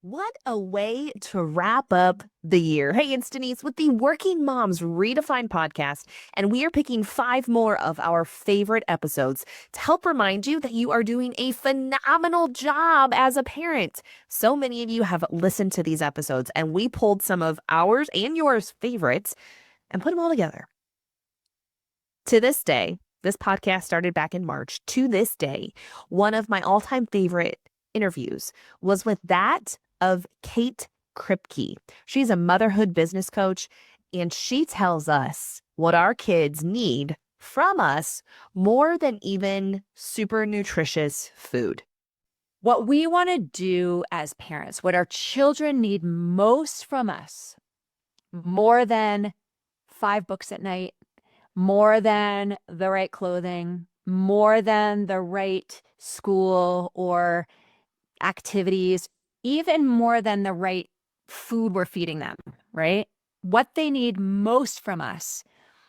What a way to wrap up the year. Hey, it's Denise with the Working Moms Redefined podcast, and we are picking 5 more of our favorite episodes to help remind you that you are doing a phenomenal job as a parent. So many of you have listened to these episodes, and we pulled some of ours and yours favorites and put them all together. To this day, this podcast started back in March. To this day, one of my all-time favorite interviews was with that of Kate Kripke. She's a motherhood business coach, and she tells us what our kids need from us more than even super nutritious food. What we want to do as parents, what our children need most from us, more than 5 books at night, more than the right clothing, more than the right school or activities, even more than the right food we're feeding them, right? What they need most from us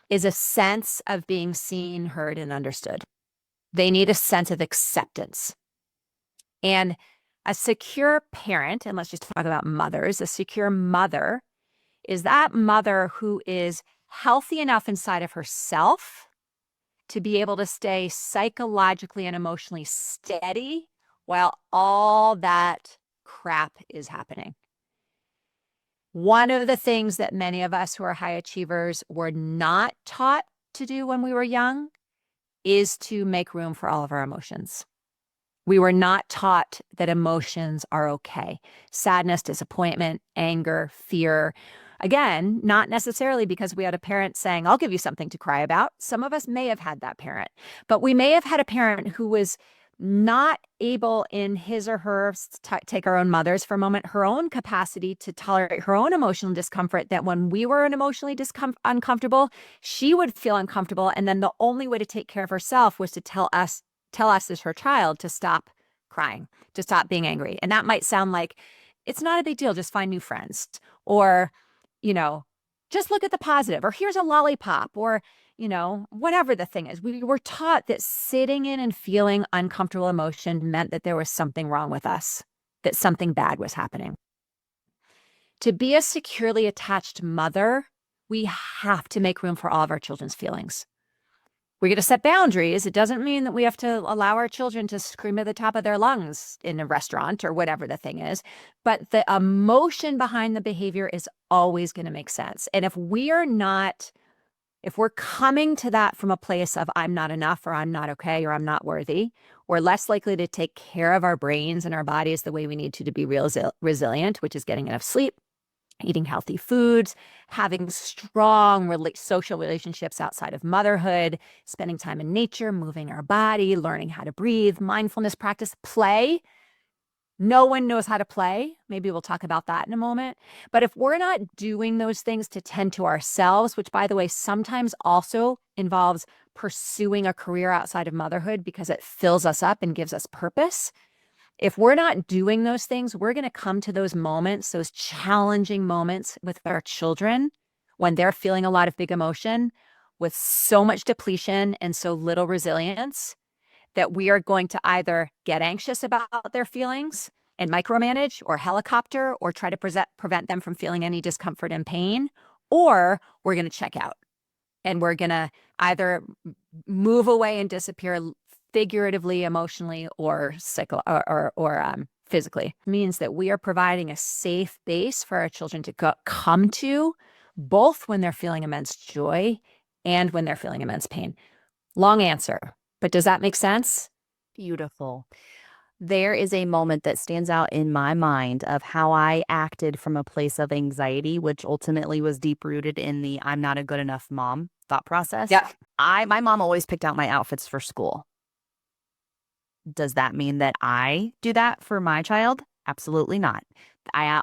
is a sense of being seen, heard, and understood. They need a sense of acceptance. And a secure parent, and let's just talk about mothers, a secure mother is that mother who is healthy enough inside of herself to be able to stay psychologically and emotionally steady while all that crap is happening. One of the things that many of us who are high achievers were not taught to do when we were young is to make room for all of our emotions. We were not taught that emotions are okay. Sadness, disappointment, anger, fear. Again, not necessarily because we had a parent saying, I'll give you something to cry about. Some of us may have had that parent, but we may have had a parent who was not able in his or her, take our own mothers for a moment, her own capacity to tolerate her own emotional discomfort, that when we were unemotionally uncomfortable, she would feel uncomfortable. And then the only way to take care of herself was to tell us as her child to stop crying, to stop being angry. And that might sound like it's not a big deal, just find new friends, or, just look at the positive, or here's a lollipop, or, whatever the thing is. We were taught that sitting in and feeling uncomfortable emotion meant that there was something wrong with us, that something bad was happening. To be a securely attached mother, we have to make room for all of our children's feelings. We're going to set boundaries. It doesn't mean that we have to allow our children to scream at the top of their lungs in a restaurant or whatever the thing is. But the emotion behind the behavior is always going to make sense. And if we're coming to that from a place of I'm not enough, or I'm not okay, or I'm not worthy, we're less likely to take care of our brains and our bodies the way we need to be resilient, which is getting enough sleep, eating healthy foods, having strong social relationships outside of motherhood, spending time in nature, moving our body, learning how to breathe, mindfulness practice, play. No one knows how to play. Maybe we'll talk about that in a moment. But if we're not doing those things to tend to ourselves, which, by the way, sometimes also involves pursuing a career outside of motherhood because it fills us up and gives us purpose, if we're not doing those things, we're going to come to those moments, those challenging moments with our children when they're feeling a lot of big emotion with so much depletion and so little resilience that we are going to either get anxious about their feelings and micromanage or helicopter or try to prevent them from feeling any discomfort and pain, or we're going to check out and we're going to either move away and disappear figuratively, emotionally, or physically. It means that we are providing a safe base for our children to come to, both when they're feeling immense joy and when they're feeling immense pain. Long answer, but does that make sense? Beautiful. There is a moment that stands out in my mind of how I acted from a place of anxiety, which ultimately was deep rooted in the I'm not a good enough mom thought process. Yeah. My mom always picked out my outfits for school. Does that mean that I do that for my child? Absolutely not. I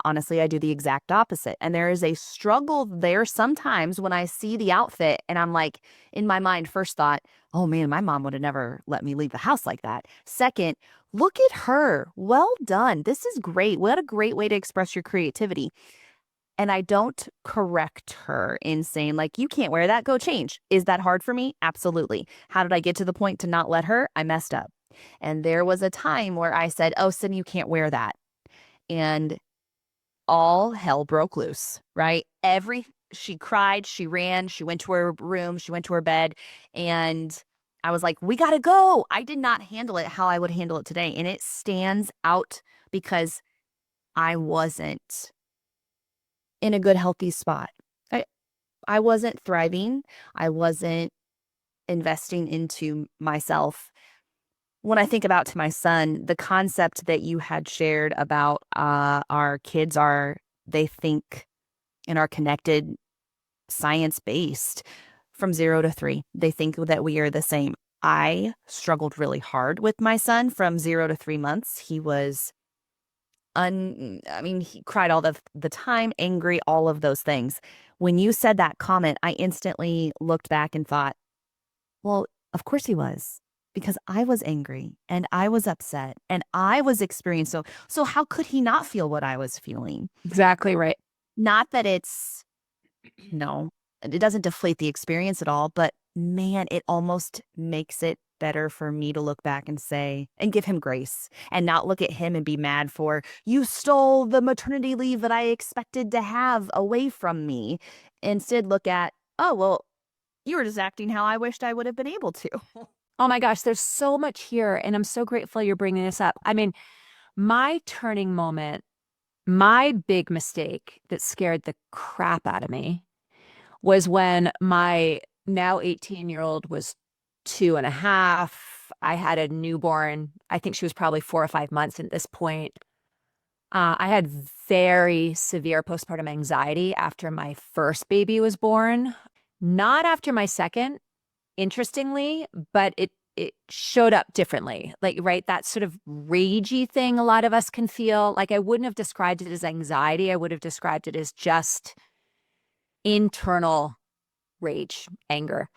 do the exact opposite. And there is a struggle there sometimes when I see the outfit and I'm like, in my mind, first thought, oh man, my mom would have never let me leave the house like that. Second, look at her. Well done. This is great. What a great way to express your creativity. And I don't correct her in saying, like, you can't wear that. Go change. Is that hard for me? Absolutely. How did I get to the point to not let her? I messed up. And there was a time where I said, oh, Sydney, you can't wear that. And all hell broke loose, right? She cried, she ran, she went to her room, she went to her bed, and I was like, we gotta go. I did not handle it how I would handle it today. And it stands out because I wasn't in a good, healthy spot. I, I wasn't thriving. I wasn't investing into myself. When I think about to my son, the concept that you had shared about our kids they think and are connected science based from 0 to 3. They think that we are the same. I struggled really hard with my son from 0 to 3 months. I mean, he cried all the time, angry, all of those things. When you said that comment, I instantly looked back and thought, well, of course he was, because I was angry and I was upset and I was experiencing. So how could he not feel what I was feeling? Exactly right. Not that no, it doesn't deflate the experience at all, but man, it almost makes it better for me to look back and say, and give him grace and not look at him and be mad for, you stole the maternity leave that I expected to have away from me. Instead, look at, oh, well, you were just acting how I wished I would have been able to. Oh my gosh, there's so much here. And I'm so grateful you're bringing this up. I mean, my turning moment, my big mistake that scared the crap out of me was when my now 18-year-old was 2.5. I had a newborn. I think she was probably 4 or 5 months at this point. I had very severe postpartum anxiety after my first baby was born, not after my second, interestingly, but it showed up differently. Like, right, that sort of ragey thing a lot of us can feel. Like, I wouldn't have described it as anxiety. I would have described it as just internal rage, anger.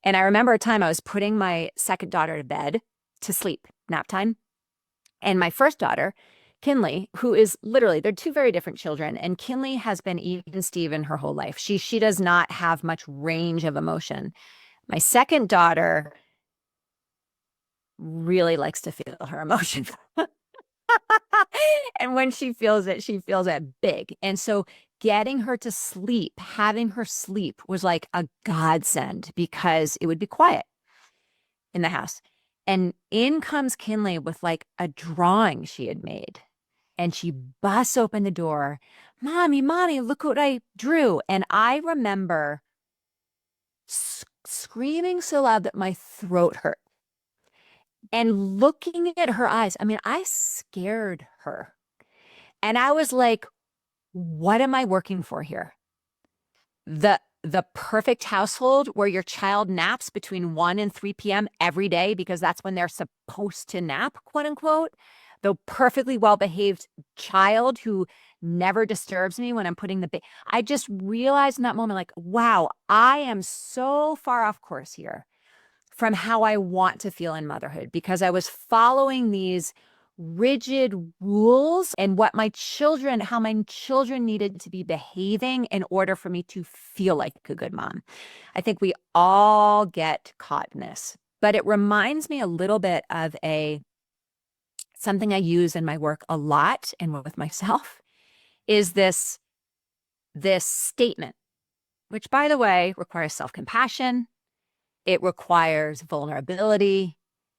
And I remember a time I was putting my second daughter to bed to sleep, nap time. And my first daughter, Kinley, who is literally, they're two very different children. And Kinley has been even Steven her whole life. She does not have much range of emotion. My second daughter really likes to feel her emotion. And when she feels it big. And so getting her to sleep, having her sleep was like a godsend because it would be quiet in the house. And in comes Kinley with like a drawing she had made. And she busts open the door. Mommy, mommy, look what I drew. And I remember screaming so loud that my throat hurt. And looking at her eyes, I mean, I scared her. And I was like, what am I working for here? The perfect household where your child naps between 1 and 3 p.m. every day because that's when they're supposed to nap, quote unquote. The perfectly well-behaved child who never disturbs me when I'm putting I just realized in that moment, like, wow, I am so far off course here from how I want to feel in motherhood because I was following these rigid rules and how my children needed to be behaving in order for me to feel like a good mom. I think we all get caught in this, but it reminds me a little bit of something I use in my work a lot and with myself is this statement, which by the way requires self-compassion. It requires vulnerability.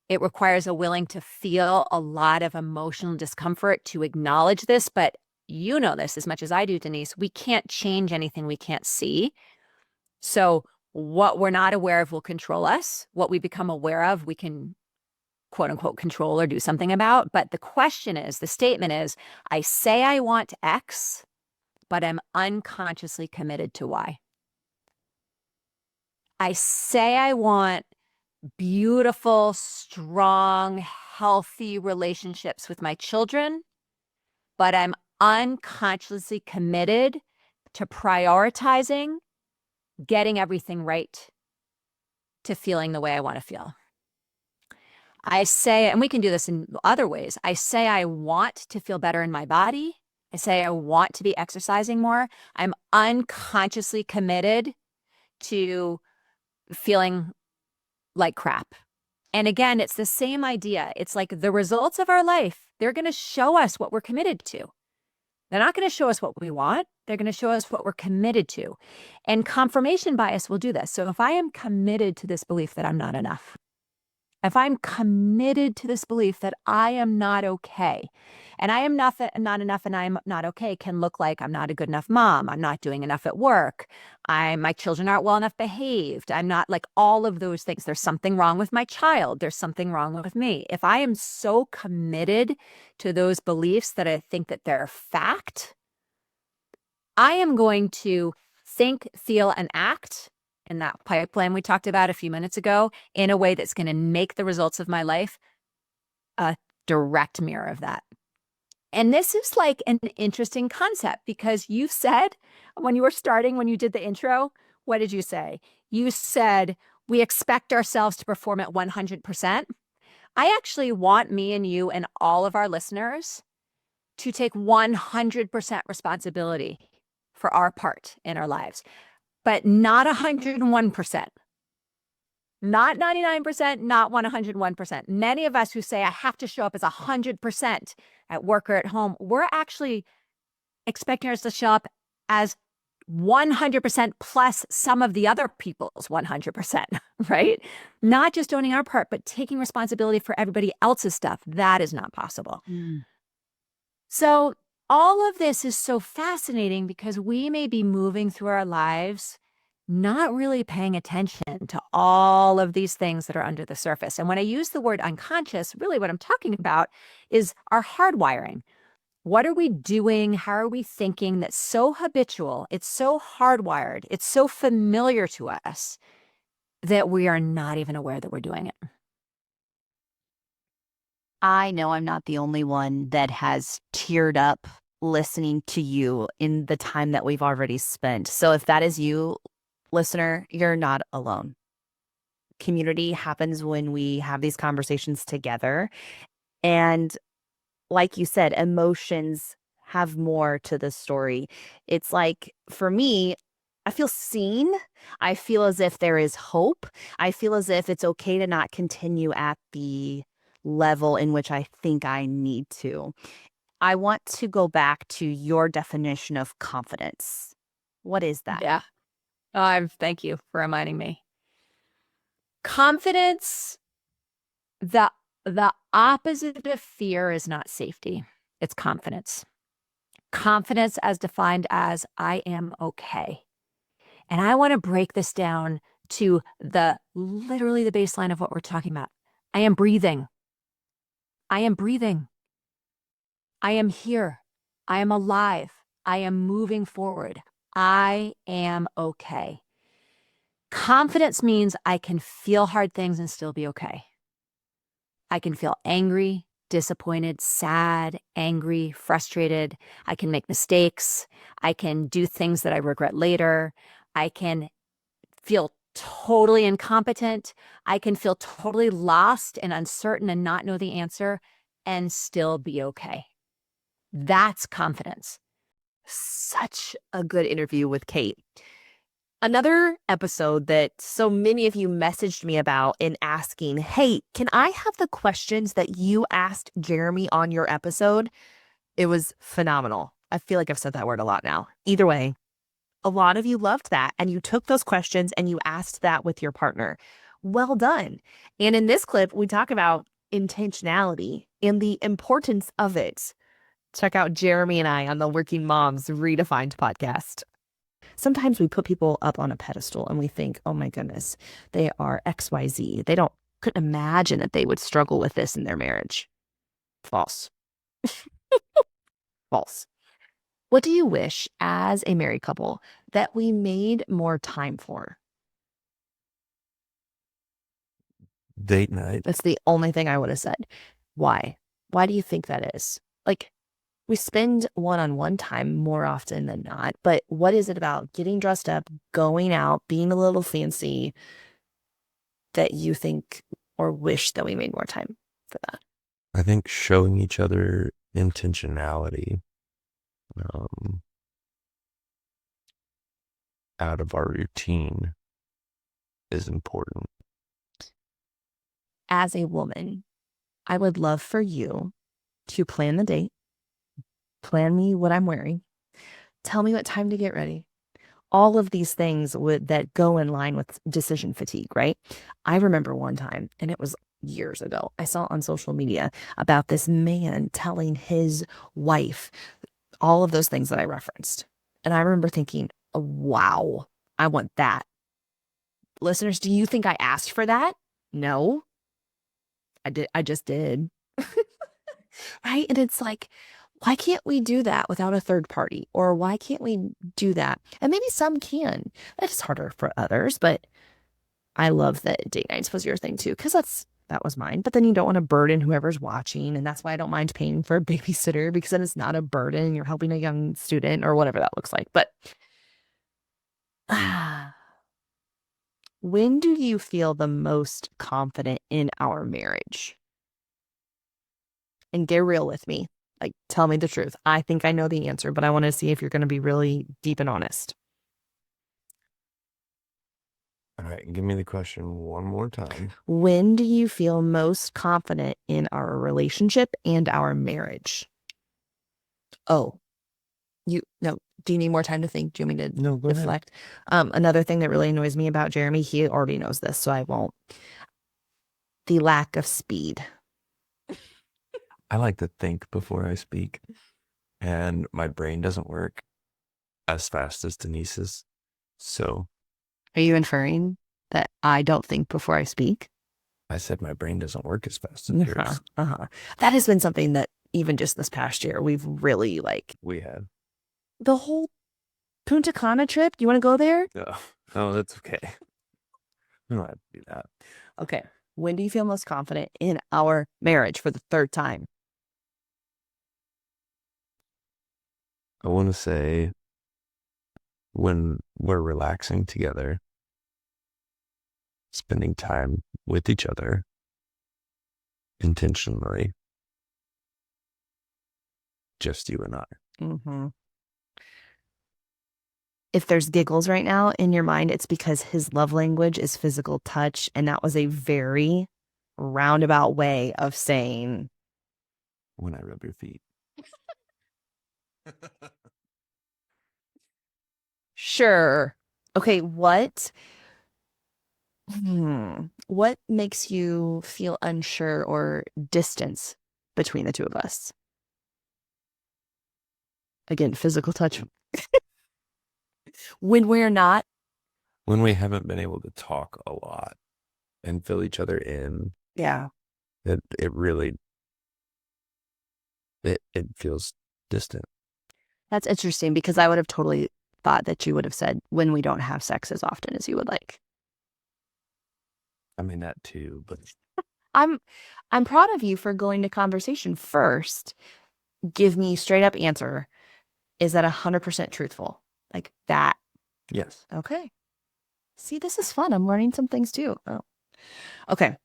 It requires a willing to feel a lot of emotional discomfort to acknowledge this. But you know this as much as I do, Denise. We can't change anything we can't see. So what we're not aware of will control us. What we become aware of, we can quote unquote control or do something about. But the statement is, I say I want X, but I'm unconsciously committed to Y. I say I want beautiful, strong, healthy relationships with my children, but I'm unconsciously committed to prioritizing getting everything right to feeling the way I want to feel. I say, and we can do this in other ways. I say I want to feel better in my body. I say I want to be exercising more. I'm unconsciously committed to feeling like crap. And again, it's the same idea. It's like the results of our life, they're going to show us what we're committed to. They're not going to show us what we want. They're going to show us what we're committed to. And confirmation bias will do this. So if I am committed to this belief that I'm not enough, if I'm committed to this belief that I am not okay, and I am not enough and I'm not okay can look like I'm not a good enough mom. I'm not doing enough at work. My children aren't well enough behaved. I'm not like all of those things. There's something wrong with my child. There's something wrong with me. If I am so committed to those beliefs that I think that they're fact, I am going to think, feel, and act in that pipeline we talked about a few minutes ago in a way that's going to make the results of my life a direct mirror of that. And this is like an interesting concept because you said when you were starting, when you did the intro, what did you say? You said, we expect ourselves to perform at 100%. I actually want me and you and all of our listeners to take 100% responsibility for our part in our lives, but not 101%. Not 99%, not 101%. Many of us who say, I have to show up as 100% at work or at home, we're actually expecting us to show up as 100% plus some of the other people's 100%, right? Not just owning our part, but taking responsibility for everybody else's stuff. That is not possible. So all of this is so fascinating because we may be moving through our lives not really paying attention to all of these things that are under the surface. And when I use the word unconscious, really what I'm talking about is our hardwiring. What are we doing? How are we thinking that's so habitual? It's so hardwired. It's so familiar to us that we are not even aware that we're doing it. I know I'm not the only one that has teared up listening to you in the time that we've already spent. So if that is you, listener, you're not alone. Community happens when we have these conversations together. And like you said, emotions have more to the story. It's like, for me, I feel seen. I feel as if there is hope. I feel as if it's okay to not continue at the level in which I think I need to. I want to go back to your definition of confidence. What is that? Yeah. Thank you for reminding me. Confidence, the opposite of fear is not safety. It's confidence. Confidence as defined as I am okay. And I want to break this down to literally the baseline of what we're talking about. I am breathing. I am breathing. I am here. I am alive. I am moving forward. I am okay. Confidence means I can feel hard things and still be okay. I can feel angry, disappointed, sad, angry, frustrated. I can make mistakes. I can do things that I regret later. I can feel totally incompetent. I can feel totally lost and uncertain and not know the answer and still be okay. That's confidence. Such a good interview with Kate. Another episode that so many of you messaged me about in asking, hey, can I have the questions that you asked Jeremy on your episode? It was phenomenal. I feel like I've said that word a lot now. Either way, a lot of you loved that and you took those questions and you asked that with your partner. Well done. And in this clip, we talk about intentionality and the importance of it. Check out Jeremy and I on the Working Moms Redefined podcast. Sometimes we put people up on a pedestal and we think, oh my goodness, they are XYZ. Couldn't imagine that they would struggle with this in their marriage. False. False. What do you wish as a married couple that we made more time for? Date night. That's the only thing I would have said. Why? Why do you think that is? Like, we spend one-on-one time more often than not, but what is it about getting dressed up, going out, being a little fancy that you think or wish that we made more time for that? I think showing each other intentionality out of our routine is important. As a woman, I would love for you to plan the date, plan me what I'm wearing, tell me what time to get ready. All of these things that go in line with decision fatigue, right? I remember one time, and it was years ago, I saw on social media about this man telling his wife all of those things that I referenced. And I remember thinking, oh, wow, I want that. Listeners, do you think I asked for that? No, I did. I just did. Right. And it's like, why can't we do that without a third party? Or why can't we do that? And maybe some can. It's harder for others, but I love that date nights was your thing too, because that was mine. But then you don't want to burden whoever's watching. And that's why I don't mind paying for a babysitter, because then it's not a burden. You're helping a young student or whatever that looks like. But when do you feel the most confident in our marriage? And get real with me. Like, tell me the truth. I think I know the answer, but I want to see if you're going to be really deep and honest. All right, give me the question one more time. When do you feel most confident in our relationship and our marriage? Oh, no. Do you need more time to think? Do you want me to No, go ahead. reflect? Another thing that really annoys me about Jeremy, he already knows this, so I won't. The lack of speed. I like to think before I speak, and my brain doesn't work as fast as Denise's. So Are you inferring that I don't think before I speak? I said my brain doesn't work as fast as yours. That has been something that even just this past year, we've really We had. the whole Punta Cana trip. You want to go there? Oh, that's okay. We don't have to do that. Okay. When do you feel most confident in our marriage for the third time? I want to say when we're relaxing together, spending time with each other intentionally, just you and I. Mm-hmm. If there's giggles right now in your mind, it's because his love language is physical touch. And that was a very roundabout way of saying, When I rub your feet. sure. Okay, what makes you feel unsure or distance between the two of us? Again, physical touch. When we're not. When we haven't been able to talk a lot and fill each other in, Yeah. it really it feels distant. That's interesting, because I would have totally thought that you would have said when we don't have sex as often as you would like. I mean that too, but I'm proud of you for going to conversation first. Give me straight up answer. Is that 100% truthful? Like that. yes. Okay. See, this is fun. I'm learning some things too. Oh. Okay.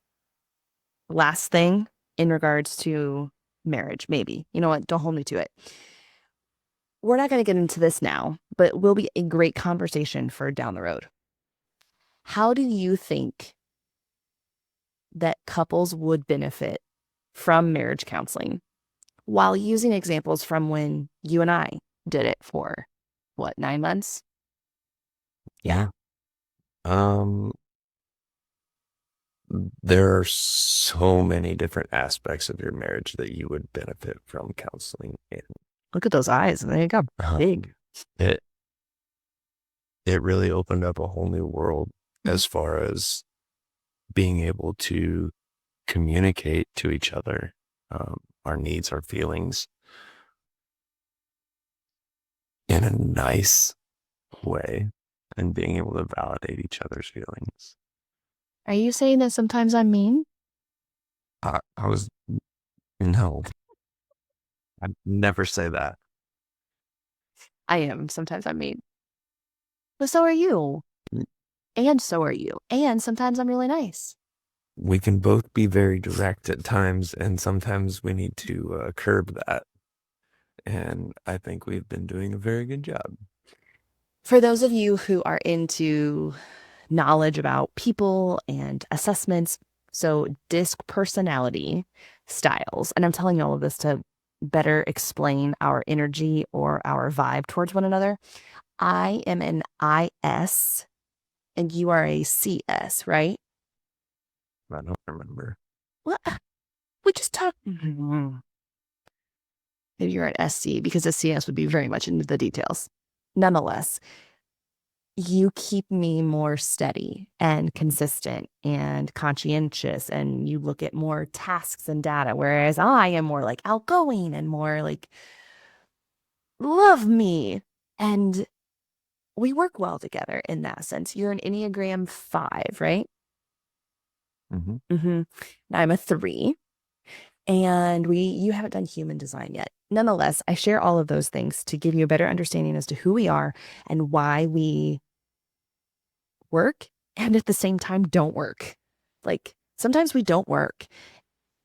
Last thing in regards to marriage, maybe. You know what? Don't hold me to it. We're not going to get into this now, but it will be a great conversation for down the road. How do you think that couples would benefit from marriage counseling while using examples from when you and I did it for, 9 months? Yeah. There are so many different aspects of your marriage that you would benefit from counseling in. Look at those eyes. They got big. It really opened up a whole new world as far as being able to communicate to each other our needs, our feelings in a nice way, and being able to validate each other's feelings. Are you saying that sometimes I'm mean? No, I'd never say that. I am. Sometimes I'm mean. But so are you. And so are you. And sometimes I'm really nice. We can both be very direct at times, and sometimes we need to curb that. And I think we've been doing a very good job. For those of you who are into knowledge about people and assessments, so DISC personality styles, and I'm telling you all of this to better explain our energy or our vibe towards one another. I am an IS and you are a CS, right? I don't remember. Well, we just talked. Maybe you're at SC because a CS would be very much into the details. Nonetheless, you keep me more steady and consistent and conscientious, and you look at more tasks and data, whereas I am more like outgoing and more like love me. And we work well together in that sense. You're an Enneagram 5, right? Mm-hmm. Mm-hmm. I'm a 3. And you haven't done human design yet. Nonetheless, I share all of those things to give you a better understanding as to who we are and why we work and at the same time don't work. Like sometimes we don't work.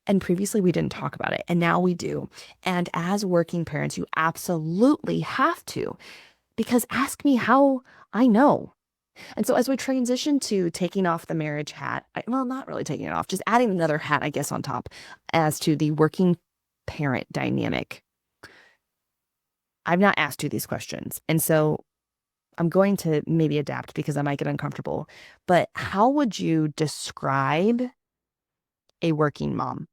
And previously we didn't talk about it. And now we do. And as working parents, you absolutely have to, because ask me how I know. And so as we transition to taking off the marriage hat, well, not really taking it off, just adding another hat, I guess, on top as to the working parent dynamic. I've not asked you these questions. And so I'm going to maybe adapt because I might get uncomfortable. But how would you describe a working mom?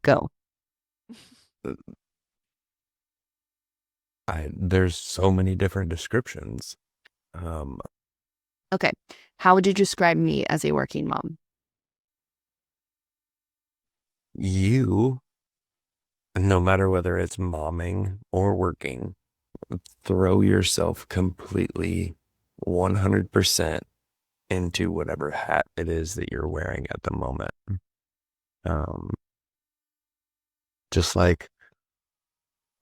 Go. There's so many different descriptions. Okay. How would you describe me as a working mom? You, no matter whether it's momming or working, throw yourself completely 100% into whatever hat it is that you're wearing at the moment. Um, just like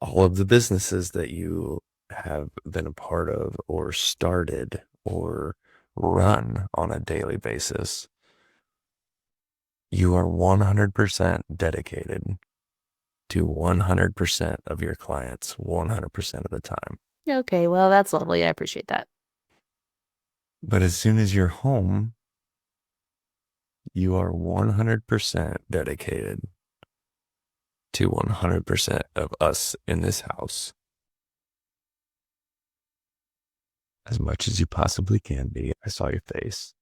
all of the businesses that you have been a part of or started or run on a daily basis, you are 100% dedicated to 100% of your clients 100% of the time. Okay, well, that's lovely. I appreciate that. But as soon as you're home, you are 100% dedicated to 100% of us in this house. As much as you possibly can be. I saw your face.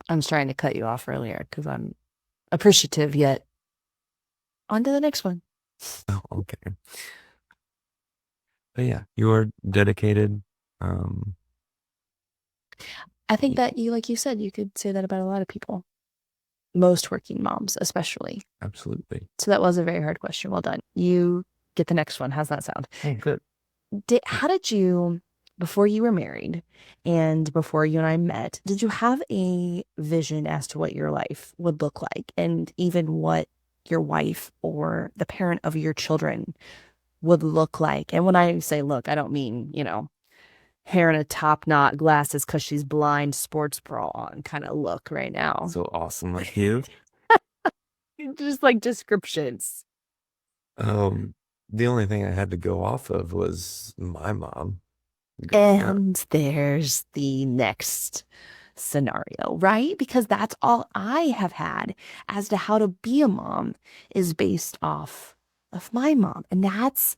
I'm just trying to cut you off earlier because I'm appreciative, yet on to the next one. Oh, okay. But yeah, you are dedicated. Um, I think that like you said, you could say that about a lot of people, most working moms, especially. Absolutely. So that was a very hard question. Well done. You get the next one. How's that sound? Hey, good. How did you, before you were married and before you and I met, did you have a vision as to what your life would look like and even what your wife or the parent of your children would look like? And when I say look, I don't mean, hair in a top knot, glasses because she's blind, sports bra on kind of look right now. So awesome like you. Just like descriptions. The only thing I had to go off of was my mom. growing up. And there's the next scenario, right? Because that's all I have had as to how to be a mom is based off of my mom. And that's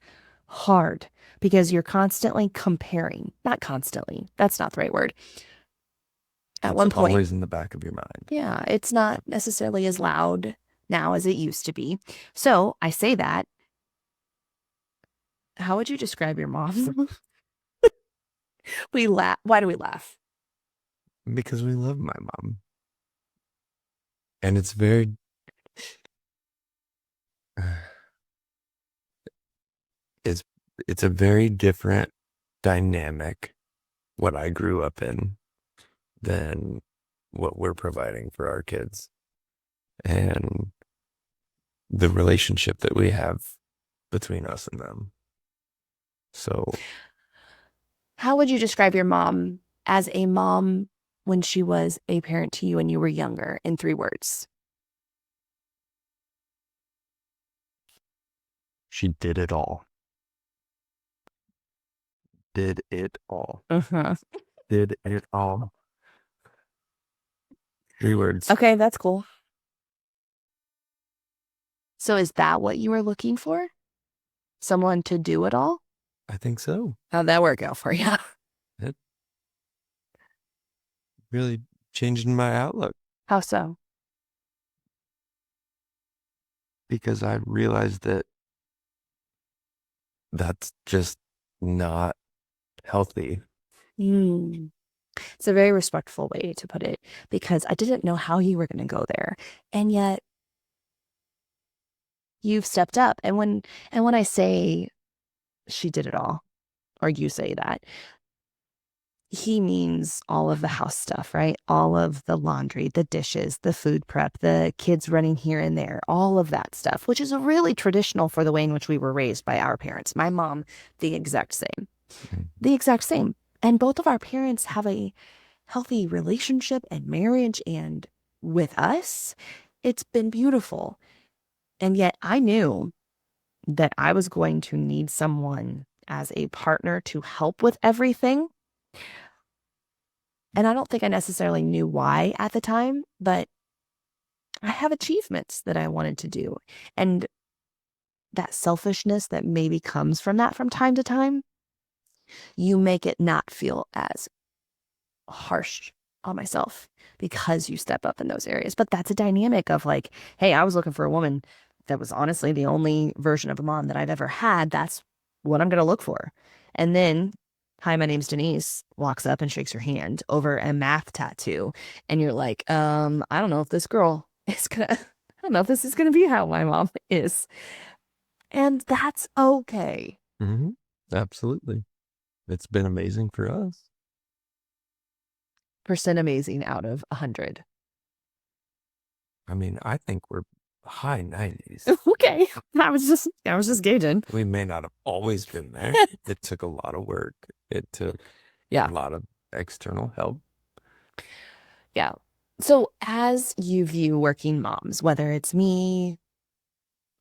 hard because you're constantly comparing. Not constantly. That's not the right word. At It's one point, always in the back of your mind. yeah, it's not necessarily as loud now as it used to be. So I say that. How would you describe your mom? We laugh. Why do we laugh? Because we love my mom. And it's very it's it's a very different dynamic what I grew up in than what we're providing for our kids. And the relationship that we have between us and them. So How would you describe your mom as a mom when she was a parent to you when you were younger in 3 words? she did it all. Did it all. Uh-huh. Did it all. 3 words. Okay, that's cool. So is that what you were looking for? Someone to do it all? I think so. How'd that work out for you? It really changed my outlook How so? because I realized that that's just not healthy. Mm. It's a very respectful way to put it because I didn't know how you were going to go there. And yet you've stepped up. And when I say she did it all, or you say that, he means all of the house stuff, right? All of the laundry, the dishes, the food prep, the kids running here and there, all of that stuff, which is really traditional for the way in which we were raised by our parents. My mom, the exact same. Mhm. The exact same. And both of our parents have a healthy relationship and marriage, and with us, it's been beautiful. And yet I knew that I was going to need someone as a partner to help with everything. And I don't think I necessarily knew why at the time, but I have achievements that I wanted to do. And that selfishness that maybe comes from that from time to time, you make it not feel as harsh on myself because you step up in those areas. But that's a dynamic of like, hey, I was looking for a woman that was honestly the only version of a mom that I've ever had. That's what I'm going to look for. And then, hi, my name's Denise, walks up and shakes your hand over a math tattoo. And you're like, I don't know if this girl is going to, I don't know if this is going to be how my mom is. And that's okay. Mm-hmm. Absolutely. It's been amazing for us. Percent amazing out of 100. I mean, I think we're high 90s. Okay. I was just gauging. We may not have always been there. It took a lot of work. It took Yeah. a lot of external help. Yeah. So as you view working moms, whether it's me,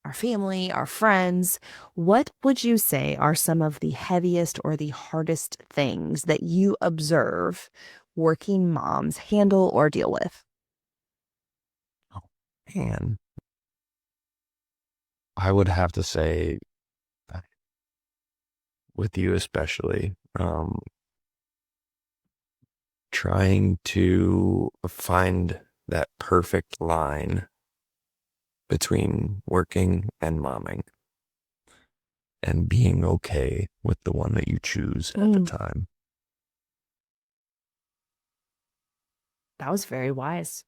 our family, our friends, what would you say are some of the heaviest or the hardest things that you observe working moms handle or deal with? And I would have to say, with you especially, trying to find that perfect line between working and momming and being okay with the one that you choose at the time. That was very wise.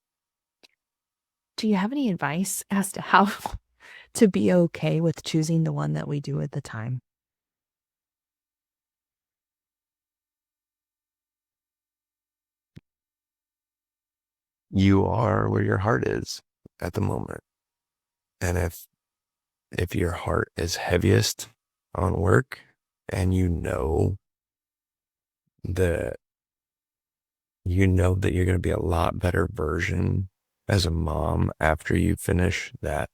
Do you have any advice as to how to be okay with choosing the one that we do at the time? You are where your heart is at the moment. And if your heart is heaviest on work and that that you're going to be a lot better version as a mom after you finish that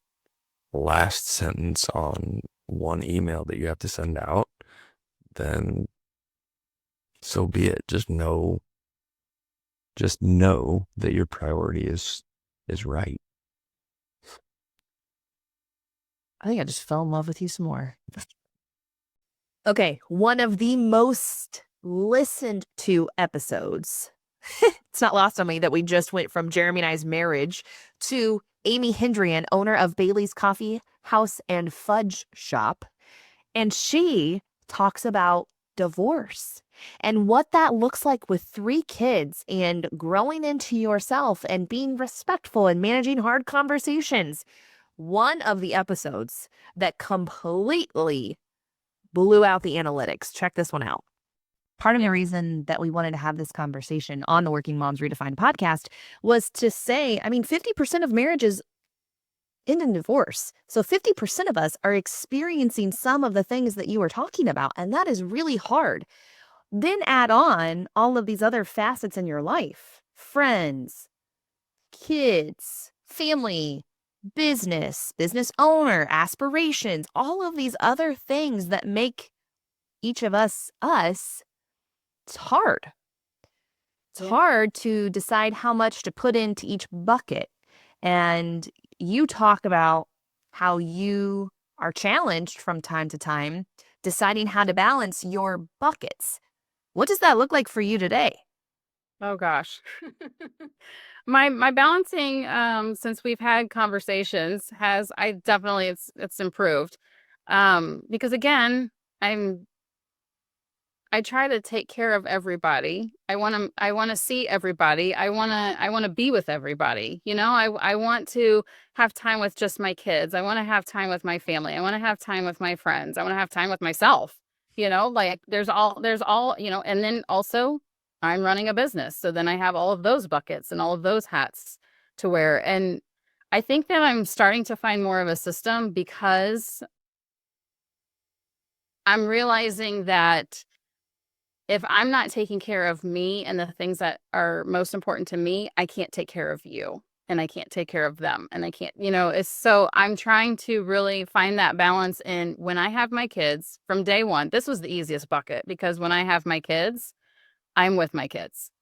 last sentence on one email that you have to send out, then so be it. Just know that your priority is right. I think I just fell in love with you some more. Okay, one of the most listened to episodes. It's not lost on me that we just went from Jeremy and I's marriage to Amy Hendrian, owner of Bailey's Coffee House and Fudge Shop. And she talks about divorce and what that looks like with 3 kids and growing into yourself and being respectful and managing hard conversations. One of the episodes that completely blew out the analytics. Check this one out. Part of the reason that we wanted to have this conversation on the Working Moms Redefined podcast was to say, 50% of marriages end in divorce. So 50% of us are experiencing some of the things that you were talking about, and that is really hard. Then add on all of these other facets in your life: friends, kids, family, business owner, aspirations, all of these other things that make each of us us. It's hard. It's hard to decide how much to put into each bucket. And you talk about how you are challenged from time to time deciding how to balance your buckets. What does that look like for you today? Oh gosh. My balancing since we've had conversations has I definitely it's improved. Because again, I try to take care of everybody. I want to see everybody. I want to be with everybody. You know, I want to have time with just my kids. I want to have time with my family. I want to have time with my friends. I want to have time with myself. You know, like there's all, you know, and then also I'm running a business. So then I have all of those buckets and all of those hats to wear. And I think that I'm starting to find more of a system because I'm realizing that if I'm not taking care of me and the things that are most important to me, I can't take care of you and I can't take care of them and I can't, you know, it's so I'm trying to really find that balance in when I have my kids from day one. This was the easiest bucket because when I have my kids, I'm with my kids.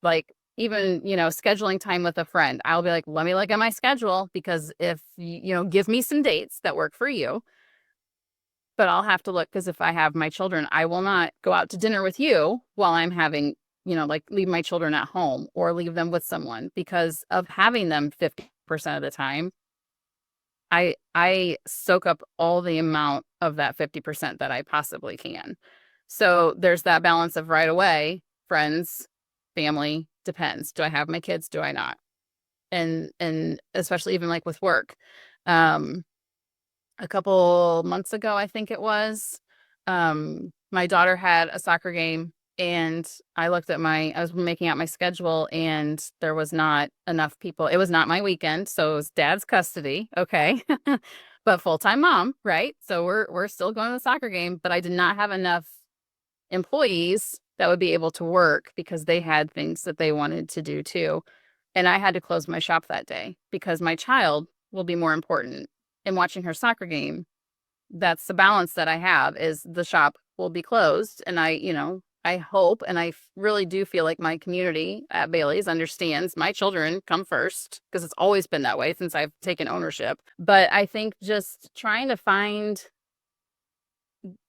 Like even, you know, scheduling time with a friend, I'll be like, let me look at my schedule because if you know, give me some dates that work for you. But I'll have to look because if I have my children, I will not go out to dinner with you while I'm having, you know, like leave my children at home or leave them with someone because of having them 50% of the time. I soak up all the amount of that 50% that I possibly can. So there's that balance of right away, friends, family, depends. Do I have my kids? Do I not? And especially even like with work. Um, a couple months ago, I think it was, my daughter had a soccer game and I was making out my schedule and there was not enough people. It was not my weekend, so it was dad's custody. Okay. But full-time mom, right? So we're still going to the soccer game, but I did not have enough employees that would be able to work because they had things that they wanted to do too. And I had to close my shop that day because my child will be more important in watching her soccer game. That's the balance that I have is the shop will be closed. And I, you know, I hope and really do feel like my community at Bailey's understands my children come first because it's always been that way since I've taken ownership. But I think just trying to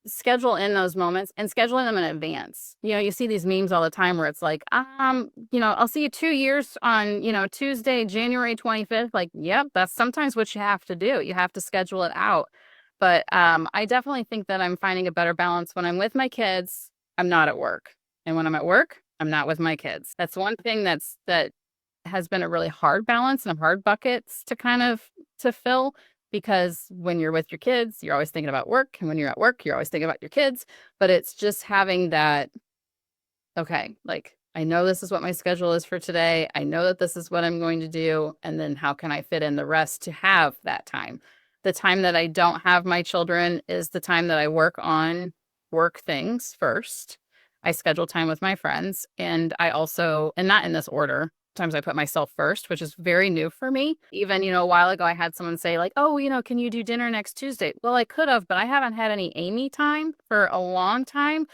schedule in those moments and scheduling them in advance. You know, you see these memes all the time where it's like, you know, I'll see you 2 years on, you know, Tuesday, January 25th. Like, yep, that's sometimes what you have to do. You have to schedule it out. But I definitely think that I'm finding a better balance when I'm with my kids, I'm not at work. And when I'm at work, I'm not with my kids. That's one thing that has been a really hard balance and a hard buckets to kind of to fill because when you're with your kids, you're always thinking about work. And when you're at work, you're always thinking about your kids. But it's just having that, okay, like I know this is what my schedule is for today. I know that this is what I'm going to do. And then how can I fit in the rest to have that time? The time that I don't have my children is the time that I work on work things first. I schedule time with my friends. And I also, and not in this order, times I put myself first, which is very new for me. Even, you know, a while ago, I had someone say like, oh, you know, can you do dinner next Tuesday? Well, I could have, but I haven't had any Amy time for a long time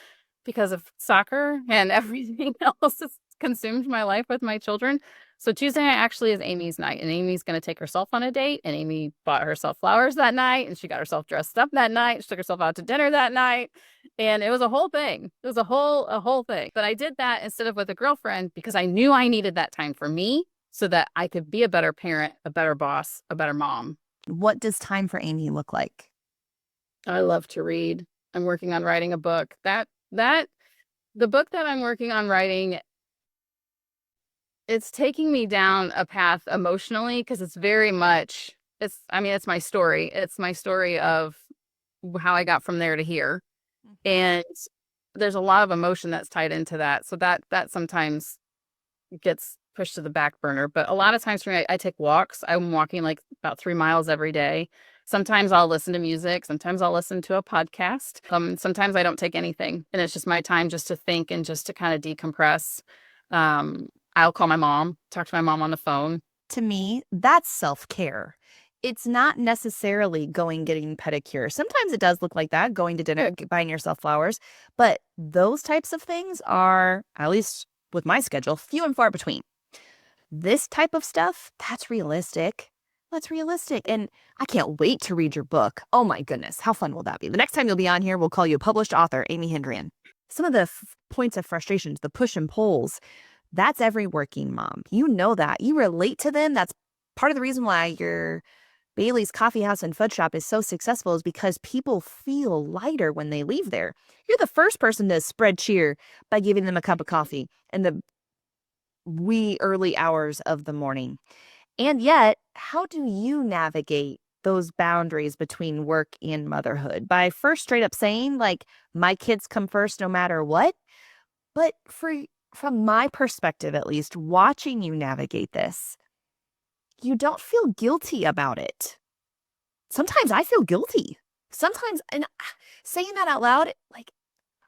because of soccer and everything else has consumed my life with my children. So Tuesday night actually is Amy's night, and Amy's going to take herself on a date. And Amy bought herself flowers that night, and she got herself dressed up that night. She took herself out to dinner that night, and it was a whole thing. It was a whole thing. But I did that instead of with a girlfriend because I knew I needed that time for me so that I could be a better parent, a better boss, a better mom. What does time for Amy look like? I love to read. I'm working on writing a book. The book that I'm working on writing, it's taking me down a path emotionally because it's very much it's my story. It's my story of how I got from there to here. And there's a lot of emotion that's tied into that. So that sometimes gets pushed to the back burner. But a lot of times for me, I take walks. I'm walking like about 3 miles every day. Sometimes I'll listen to music. Sometimes I'll listen to a podcast. Sometimes I don't take anything. And it's just my time just to think and just to kind of decompress. I'll call my mom, talk to my mom on the phone. To me, that's self-care. It's not necessarily going getting pedicure. Sometimes it does look like that, going to dinner, buying yourself flowers. But those types of things are, at least with my schedule, few and far between. This type of stuff, that's realistic. That's realistic. And I can't wait to read your book. Oh my goodness. How fun will that be? The next time you'll be on here, we'll call you a published author, Amy Hendrian. Some of the points of frustrations, the push and pulls, that's every working mom. You know that. You relate to them. That's part of the reason why your Bailey's Coffee House and Fudge Shop is so successful is because people feel lighter when they leave there. You're the first person to spread cheer by giving them a cup of coffee in the wee early hours of the morning. And yet, how do you navigate those boundaries between work and motherhood? By first straight up saying, like, my kids come first no matter what? But from my perspective, at least, watching you navigate this, you don't feel guilty about it. Sometimes I feel guilty. Sometimes, and saying that out loud, like,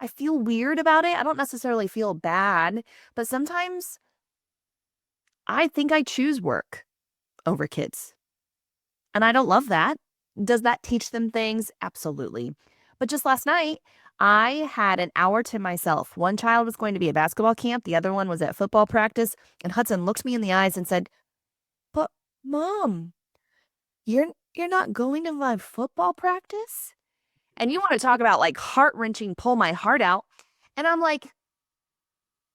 I feel weird about it. I don't necessarily feel bad, but sometimes I think I choose work over kids. And I don't love that. Does that teach them things? Absolutely. But just last night, I had an hour to myself. One child was going to be at basketball camp, the other one was at football practice, and Hudson looked me in the eyes and said, "But Mom, you're not going to my football practice?" And you want to talk about like heart-wrenching, pull my heart out. And I'm like,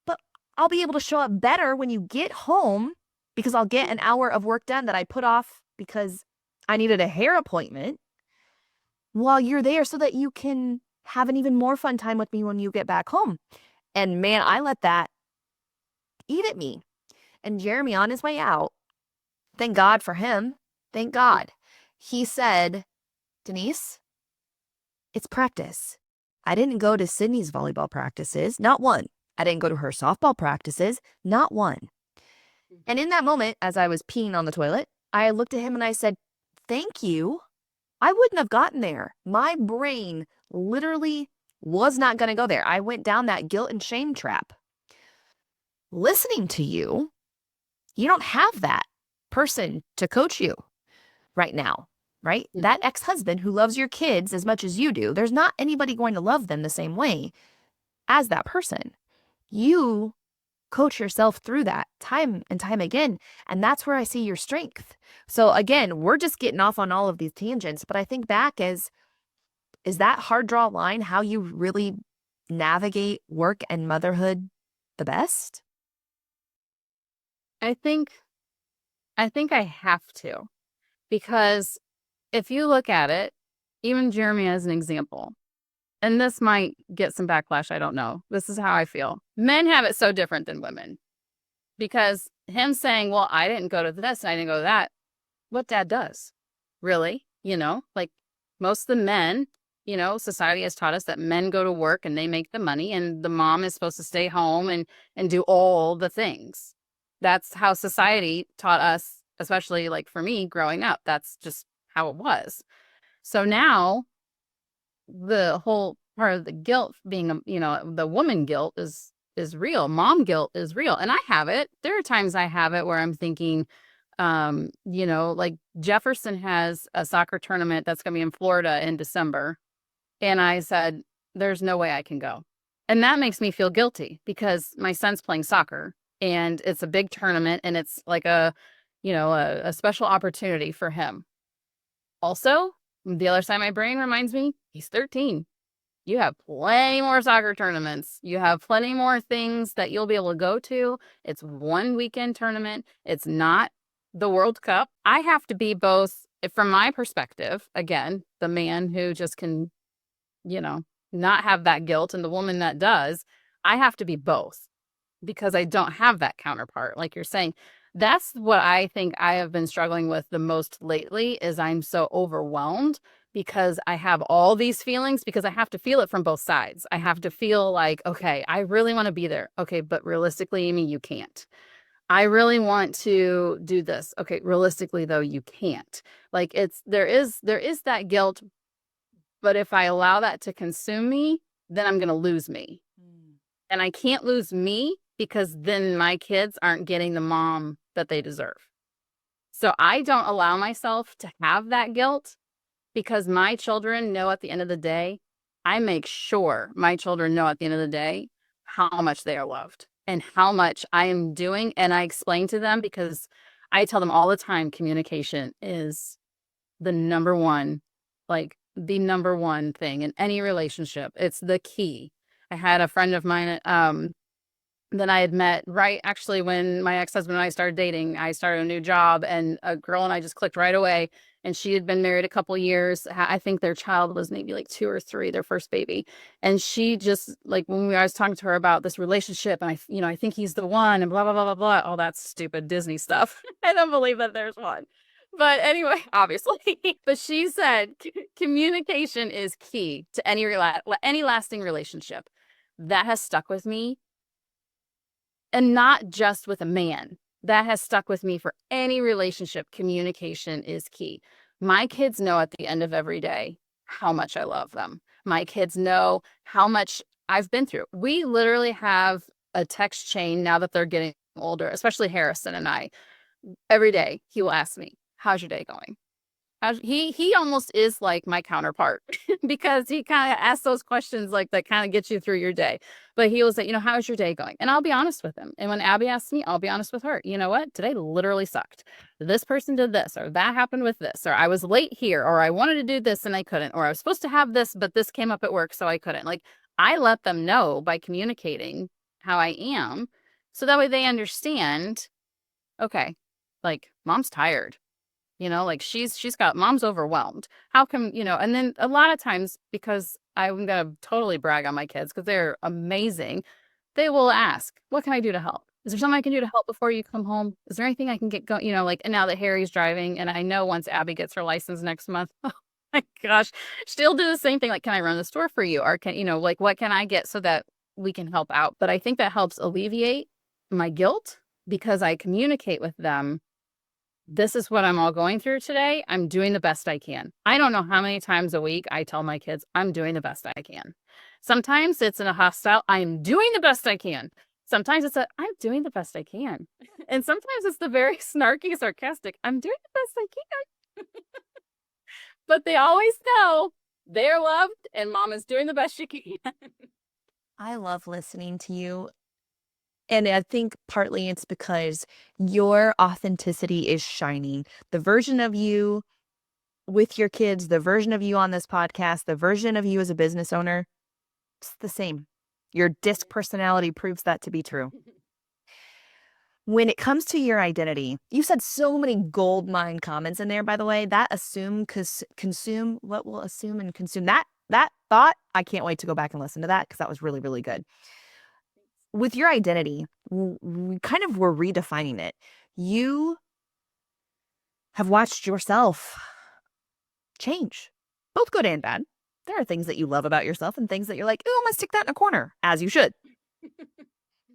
"But I'll be able to show up better when you get home because I'll get an hour of work done that I put off because I needed a hair appointment while you're there so that you can have an even more fun time with me when you get back home." And man, I let that eat at me. And Jeremy, on his way out, thank God for him, thank God, he said, "Denise, it's practice. I didn't go to Sydney's volleyball practices, not one. I didn't go to her softball practices, not one." And in that moment, as I was peeing on the toilet, I looked at him and I said, "Thank you. I wouldn't have gotten there." My brain literally was not going to go there. I went down that guilt and shame trap. Listening to you, you don't have that person to coach you right now, right? Mhm. That ex-husband who loves your kids as much as you do, there's not anybody going to love them the same way as that person. You coach yourself through that time and time again. And that's where I see your strength. So again, we're just getting off on all of these tangents, but I think back as, is that hard draw line how you really navigate work and motherhood the best? I think I have to, because if you look at it, even Jeremy as an example, and this might get some backlash, I don't know. This is how I feel. Men have it so different than women, because him saying, "Well, I didn't go to this and I didn't go to that," what dad does. Really? Like most of the men, society has taught us that men go to work and they make the money and the mom is supposed to stay home and do all the things. That's how society taught us, especially like for me growing up. That's just how it was. So now the whole part of the guilt being, the woman guilt is real. Mom guilt is real. And I have it. There are times I have it where I'm thinking, like Jefferson has a soccer tournament that's going to be in Florida in December. And I said, there's no way I can go. And that makes me feel guilty because my son's playing soccer and it's a big tournament and it's like a special opportunity for him. Also, the other side of my brain reminds me he's 13. You have plenty more soccer tournaments. You have plenty more things that you'll be able to go to. It's one weekend tournament. It's not the World Cup. I have to be both, from my perspective, again, the man who just can, not have that guilt and the woman that does. I have to be both because I don't have that counterpart. Like you're saying, that's what I think I have been struggling with the most lately is I'm so overwhelmed because I have all these feelings because I have to feel it from both sides. I have to feel like, okay, I really want to be there. Okay, but realistically, Amy, you can't. I really want to do this. Okay, realistically though, you can't. Like there is that guilt, but if I allow that to consume me, then I'm going to lose me. And I can't lose me because then my kids aren't getting the mom that they deserve. So I don't allow myself to have that guilt because my children know at the end of the day, I make sure my children know at the end of the day how much they are loved and how much I am doing. And I explain to them because I tell them all the time, communication is the number one, like the number one thing in any relationship. It's the key. I had a friend of mine, that I had met right actually when my ex-husband and I started dating. I started a new job, and a girl and I just clicked right away. And she had been married a couple years. I think their child was maybe like 2 or 3, their first baby. And she just like when I was talking to her about this relationship, and I think he's the one, and blah blah blah blah blah. All that stupid Disney stuff. I don't believe that there's one. But anyway, obviously. But she said communication is key to any lasting relationship. That has stuck with me, and not just with a man. That has stuck with me for any relationship. Communication is key. My kids know at the end of every day how much I love them. My kids know how much I've been through. We literally have a text chain now that they're getting older, especially Harrison and I. Every day he will ask me, "How's your day going?" He almost is like my counterpart because he kind of asks those questions like that kind of get you through your day. But he will say, how's your day going? And I'll be honest with him. And when Abby asks me, I'll be honest with her. You know what? Today literally sucked. This person did this, or that happened with this, or I was late here, or I wanted to do this and I couldn't, or I was supposed to have this, but this came up at work, so I couldn't. Like, I let them know by communicating how I am, so that way they understand, okay, like mom's tired. Like she's got mom's overwhelmed. How come, and then a lot of times, because I'm going to totally brag on my kids because they're amazing, they will ask, what can I do to help? Is there something I can do to help before you come home? Is there anything I can get going? Like, and now that Harry's driving, and I know once Abby gets her license next month, oh my gosh, she'll do the same thing. Like, can I run the store for you? Or like, what can I get so that we can help out? But I think that helps alleviate my guilt because I communicate with them. This is what I'm all going through today. I'm doing the best I can. I don't know how many times a week I tell my kids I'm doing the best I can. Sometimes it's in a hostile, I'm doing the best I can. Sometimes it's I'm doing the best I can. And sometimes it's the very snarky, sarcastic, I'm doing the best I can. But they always know they're loved and mom is doing the best she can. I love listening to you. And I think partly it's because your authenticity is shining. The version of you with your kids, the version of you on this podcast, the version of you as a business owner, it's the same. Your disc personality proves that to be true. When it comes to your identity, you said so many gold mine comments in there, by the way. That consume, what will assume and consume. That thought, I can't wait to go back and listen to that because that was really, really good. With your identity, we kind of were redefining it. You have watched yourself change, both good and bad. There are things that you love about yourself and things that you're like, oh, I'm going to stick that in a corner, as you should.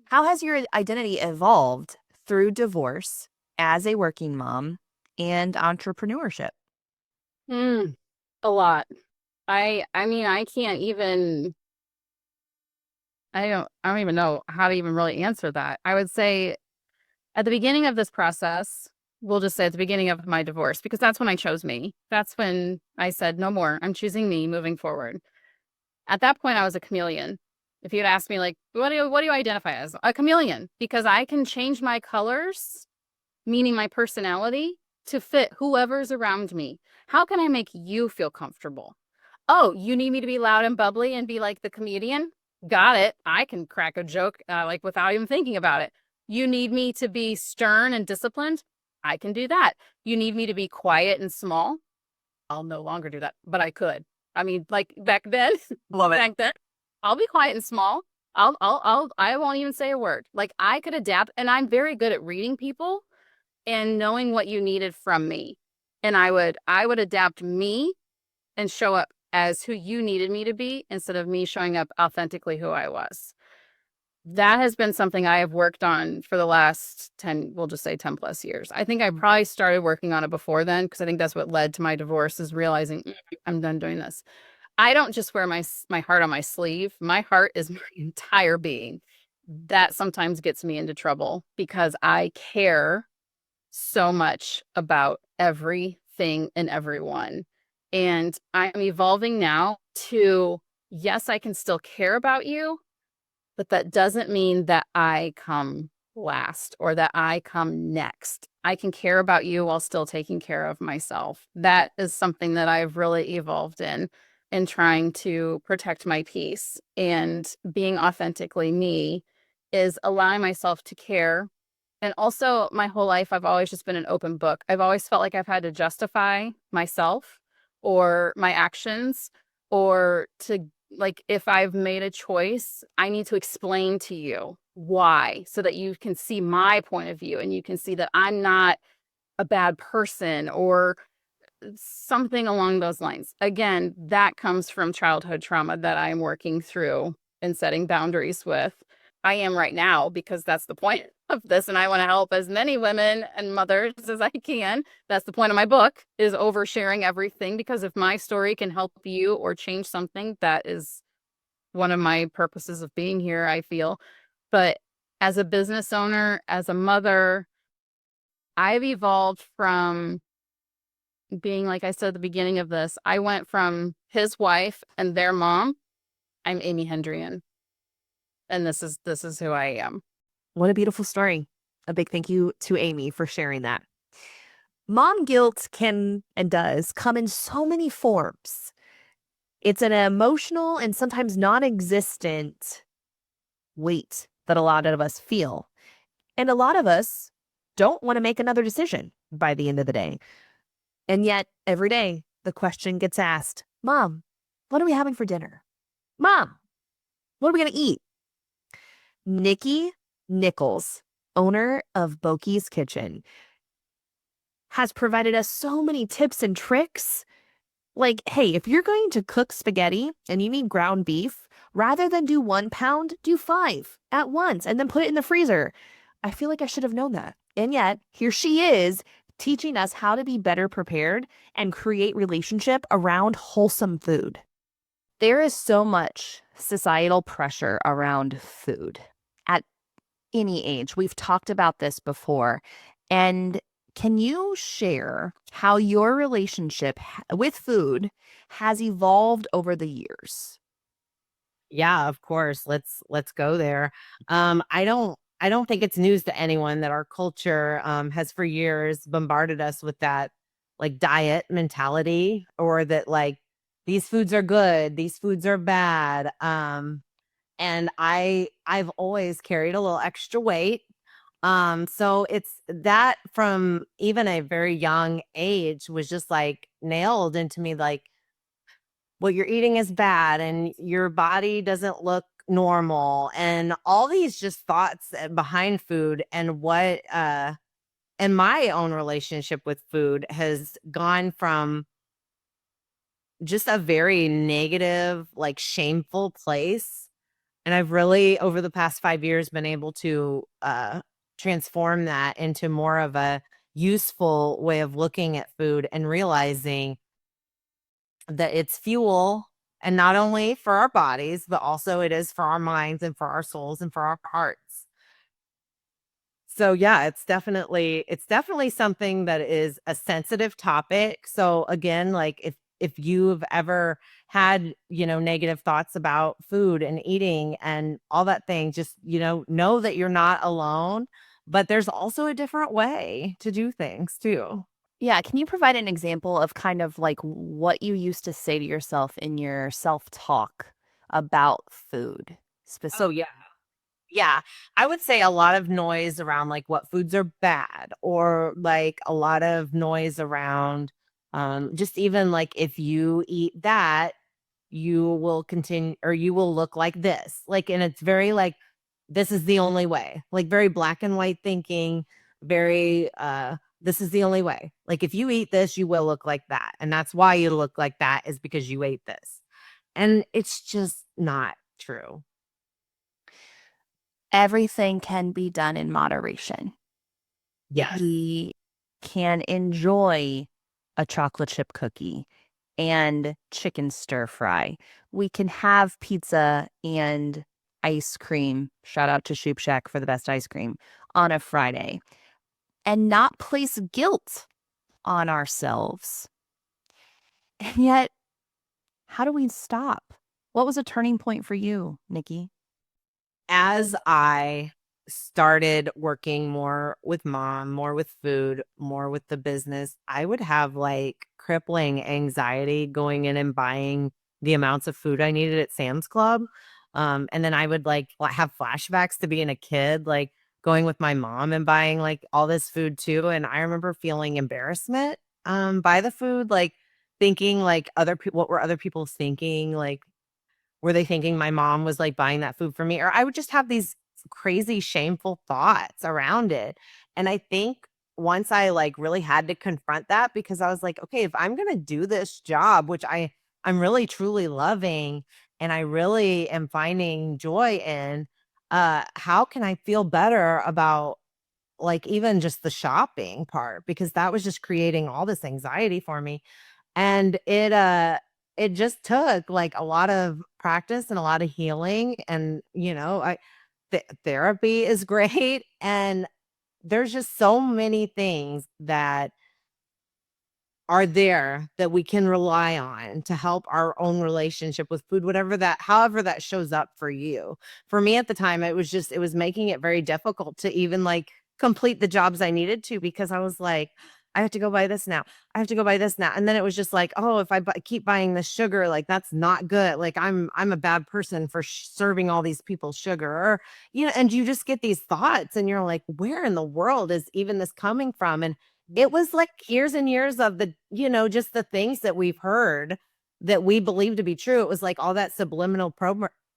How has your identity evolved through divorce as a working mom and entrepreneurship? A lot. I mean, I can't even, I don't even know how to even really answer that. I would say at the beginning of this process, we'll just say at the beginning of my divorce, because that's when I chose me. That's when I said, no more, I'm choosing me moving forward. At that point, I was a chameleon. If you'd asked me, like, what do you identify as? A chameleon, because I can change my colors, meaning my personality, to fit whoever's around me. How can I make you feel comfortable? Oh, you need me to be loud and bubbly and be like the comedian? Got it. I can crack a joke like without even thinking about it. You need me to be stern and disciplined? I can do that. You need me to be quiet and small? I'll no longer do that, but I could. I mean, like back then, Love it. back then, I'll be quiet and small. I won't even say a word. Like I could adapt, and I'm very good at reading people and knowing what you needed from me. And I would adapt me and show up as who you needed me to be instead of me showing up authentically who I was. That has been something I have worked on for the last 10, we'll just say 10 plus years. I think I probably started working on it before then because I think that's what led to my divorce is realizing I'm done doing this. I don't just wear my heart on my sleeve. My heart is my entire being. That sometimes gets me into trouble because I care so much about everything and everyone. And I'm evolving now to, yes, I can still care about you, but that doesn't mean that I come last or that I come next. I can care about you while still taking care of myself. That is something that I've really evolved in trying to protect my peace, and being authentically me is allowing myself to care. And also, my whole life, I've always just been an open book. I've always felt like I've had to justify myself or my actions, or to, like, if I've made a choice, I need to explain to you why, so that you can see my point of view and you can see that I'm not a bad person or something along those lines. Again, that comes from childhood trauma that I'm working through and setting boundaries with. I am right now, because that's the point of this, and I want to help as many women and mothers as I can. That's the point of my book, is oversharing everything, because if my story can help you or change something, that is one of my purposes of being here, I feel. But as a business owner, as a mother, I've evolved from being, like I said at the beginning of this, I went from his wife and their mom. I'm Amy Hendrian, and this is who I am. What a beautiful story. A big thank you to Amy for sharing that. Mom guilt can and does come in so many forms. It's an emotional and sometimes non existent weight that a lot of us feel. And a lot of us don't want to make another decision by the end of the day. And yet, every day, the question gets asked, Mom, what are we having for dinner? Mom, what are we going to eat? Nikki Nichols, owner of Boki's Kitchen, has provided us so many tips and tricks. Like, hey, if you're going to cook spaghetti and you need ground beef, rather than do 1 pound, do 5 at once and then put it in the freezer. I feel like I should have known that. And yet, here she is teaching us how to be better prepared and create relationship around wholesome food. There is so much societal pressure around food at any age. We've talked about this before. And can you share how your relationship with food has evolved over the years? Yeah, of course. Let's go there. I don't think it's news to anyone that our culture has for years bombarded us with that like diet mentality, or that like these foods are good, these foods are bad. And I've always carried a little extra weight. So it's that from even a very young age was just like nailed into me, like what you're eating is bad and your body doesn't look normal, and all these just thoughts behind food. And what and my own relationship with food has gone from just a very negative, like shameful place, and I've really over the past 5 years been able to transform that into more of a useful way of looking at food and realizing that it's fuel, and not only for our bodies, but also it is for our minds and for our souls and for our hearts. So yeah, it's definitely something that is a sensitive topic. So again, like if you've ever had, negative thoughts about food and eating and all that thing, just, know that you're not alone, but there's also a different way to do things too. Yeah, can you provide an example of kind of like what you used to say to yourself in your self-talk about food Oh specifically? yeah. Yeah, I would say a lot of noise around like what foods are bad, or like a lot of noise around just even like if you eat that, you will continue, or you will look like this. Like, and it's very like this is the only way. Like very black and white thinking, very this is the only way. Like if you eat this, you will look like that. And that's why you look like that, is because you ate this. And it's just not true. Everything can be done in moderation. Yes. We can enjoy a chocolate chip cookie and chicken stir fry. We can have pizza and ice cream. Shout out to Shoop Shack for the best ice cream on a Friday, and not place guilt on ourselves. And yet, how do we stop? What was a turning point for you, Nikki? As I started working more with mom, more with food, more with the business, I would have like crippling anxiety going in and buying the amounts of food I needed at Sam's Club. And then I would like have flashbacks to being a kid, like going with my mom and buying like all this food too. And I remember feeling embarrassment by the food, like thinking like other people, what were other people thinking? Like, were they thinking my mom was like buying that food for me? Or I would just have these crazy, shameful thoughts around it. And I think once I like really had to confront that, because I was like, okay, if I'm going to do this job, which I'm really truly loving and I really am finding joy in, how can I feel better about like even just the shopping part? Because that was just creating all this anxiety for me. And it just took like a lot of practice and a lot of healing. And, therapy is great. And there's just so many things that are there that we can rely on to help our own relationship with food, however that shows up for you. For me at the time, it was making it very difficult to even like complete the jobs I needed to, because I was like, I have to go buy this now. I have to go buy this now. And then it was just like, oh, if keep buying this sugar, like that's not good. Like I'm a bad person for serving all these people sugar, or, and you just get these thoughts and you're like, where in the world is even this coming from? And it was like years and years of just the things that we've heard that we believe to be true. It was like all that subliminal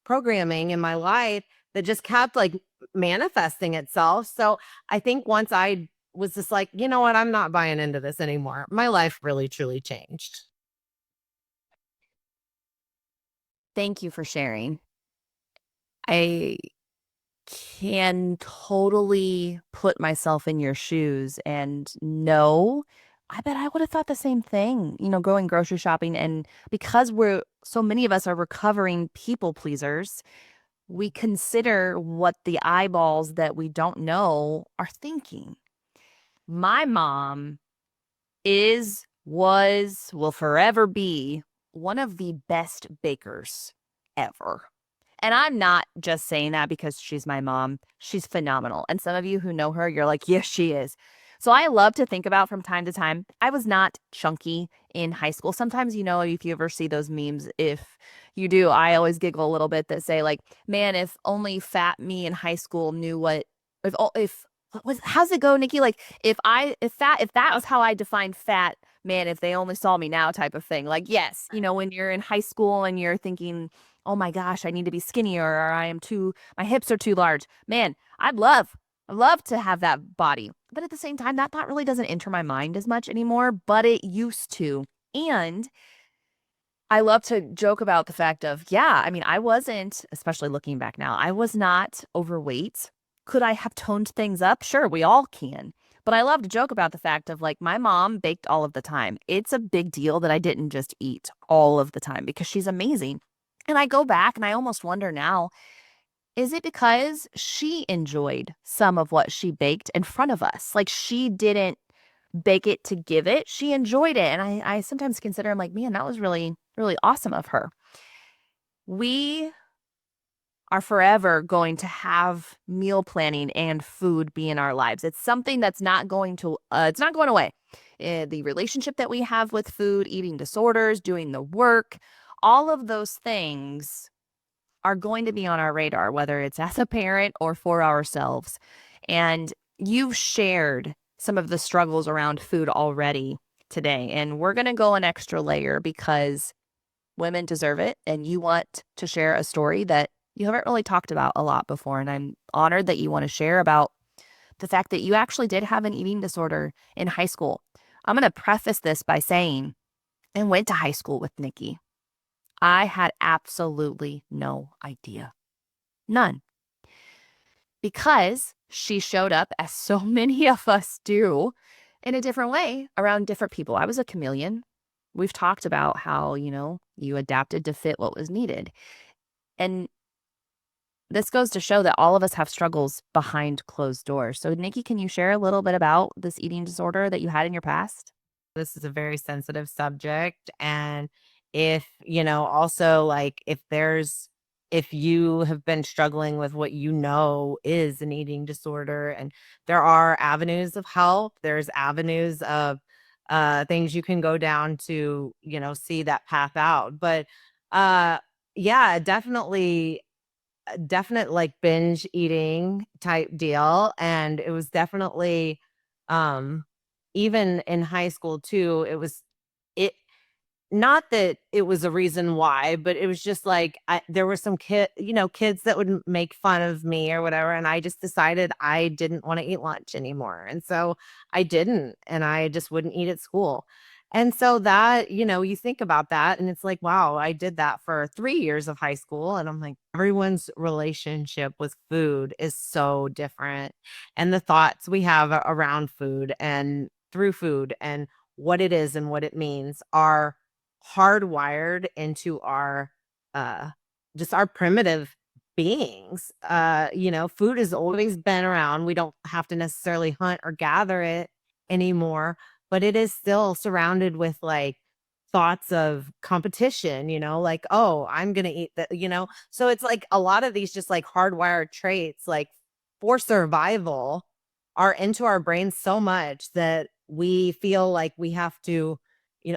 programming in my life that just kept like manifesting itself. So I think once I was just like, you know what, I'm not buying into this anymore, my life really truly changed. Thank you for sharing. I can totally put myself in your shoes and know, I bet I would have thought the same thing, going grocery shopping. And because so many of us are recovering people pleasers, we consider what the eyeballs that we don't know are thinking. My mom will forever be one of the best bakers ever. And I'm not just saying that because she's my mom. She's phenomenal. And some of you who know her, you're like, yes, she is. So I love to think about from time to time. I was not chunky in high school. Sometimes, if you ever see those memes, if you do, I always giggle a little bit that say like, man, if only fat me in high school knew how's it go, Nikki? Like if that was how I defined fat, man, if they only saw me now type of thing. Like, yes, when you're in high school and you're thinking, oh my gosh, I need to be skinnier, or my hips are too large. Man, I'd love to have that body. But at the same time, that thought really doesn't enter my mind as much anymore, but it used to. And I love to joke about the fact of, yeah, I mean, I wasn't, especially looking back now, I was not overweight. Could I have toned things up? Sure, we all can. But I love to joke about the fact of like my mom baked all of the time. It's a big deal that I didn't just eat all of the time because she's amazing. And I go back and I almost wonder now, is it because she enjoyed some of what she baked in front of us? Like she didn't bake it to give it. She enjoyed it. And I sometimes consider, I'm like, man, that was really, really awesome of her. We are forever going to have meal planning and food be in our lives. It's something that's it's not going away. The relationship that we have with food, eating disorders, doing the work, all of those things are going to be on our radar, whether it's as a parent or for ourselves. And you've shared some of the struggles around food already today. And we're going to go an extra layer because women deserve it. And you want to share a story that you haven't really talked about a lot before. And I'm honored that you want to share about the fact that you actually did have an eating disorder in high school. I'm going to preface this by saying I went to high school with Nikki. I had absolutely no idea. None. Because she showed up, as so many of us do, in a different way around different people. I was a chameleon. We've talked about how, you adapted to fit what was needed. And this goes to show that all of us have struggles behind closed doors. So, Nikki, can you share a little bit about this eating disorder that you had in your past? This is a very sensitive subject. And if, also like if there's if you have been struggling with what you know is an eating disorder, and there are avenues of help, there's avenues of things you can go down to, see that path out. But yeah, definite like binge eating type deal. And it was definitely um even in high school too, it not that it was a reason why, but it was just like there were some kids that would make fun of me or whatever, and I just decided I didn't want to eat lunch anymore, and so I didn't, and I just wouldn't eat at school. And so that, you think about that, and it's like, wow, I did that for 3 years of high school, and I'm like, everyone's relationship with food is so different, and the thoughts we have around food and through food and what it is and what it means are hardwired into our uh just our primitive beings. Food has always been around. We don't have to necessarily hunt or gather it anymore, but it is still surrounded with like thoughts of competition, like, oh, I'm gonna eat that, so it's like a lot of these just like hardwired traits, like for survival, are into our brains so much that we feel like we have to,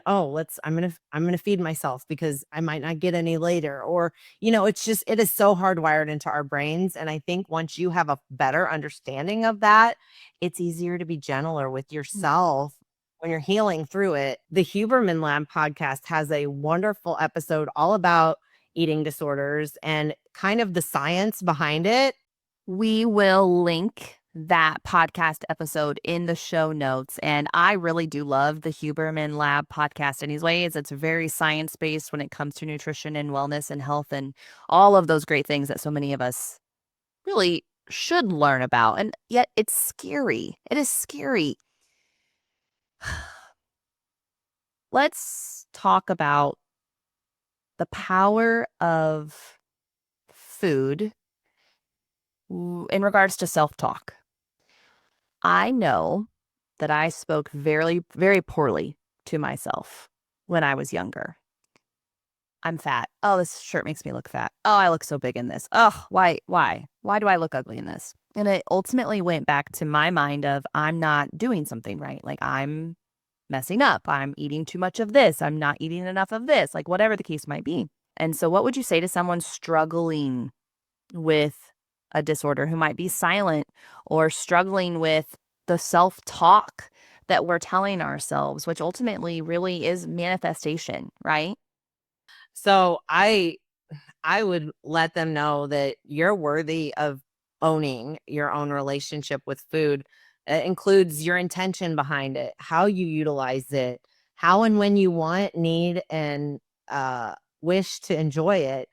oh, I'm gonna feed myself because I might not get any later. Or, it is so hardwired into our brains. And I think once you have a better understanding of that, it's easier to be gentler with yourself when you're healing through it. The Huberman Lab podcast has a wonderful episode all about eating disorders and kind of the science behind it. We will link that podcast episode in the show notes. And I really do love the Huberman Lab podcast anyways. It's very science-based when it comes to nutrition and wellness and health and all of those great things that so many of us really should learn about. And yet it's scary. It is scary. Let's talk about the power of food in regards to self-talk. I know that I spoke very, very poorly to myself when I was younger. I'm fat. Oh, this shirt makes me look fat. Oh, I look so big in this. Oh, why? Why do I look ugly in this? And it ultimately went back to my mind of I'm not doing something right. Like I'm messing up. I'm eating too much of this. I'm not eating enough of this, like whatever the case might be. And so what would you say to someone struggling with a disorder who might be silent or struggling with the self-talk that we're telling ourselves, which ultimately really is manifestation, right? So I would let them know that you're worthy of owning your own relationship with food. It includes your intention behind it, how you utilize it, how and when you want, need, and wish to enjoy it.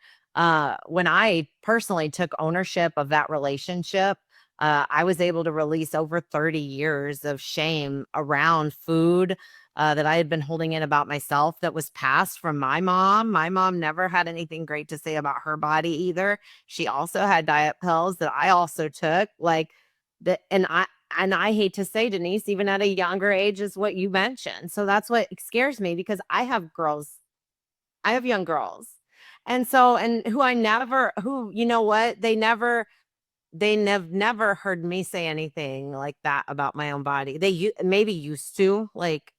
When I personally took ownership of that relationship, I was able to release over 30 years of shame around food, that I had been holding in about myself, that was passed from my mom. My mom never had anything great to say about her body either. She also had diet pills that I also took, like that. And I hate to say, Denise, even at a younger age, is what you mentioned. So that's what scares me, because I have young girls. And so, and who, you know what? Never heard me say anything like that about my own body. Maybe used to, like,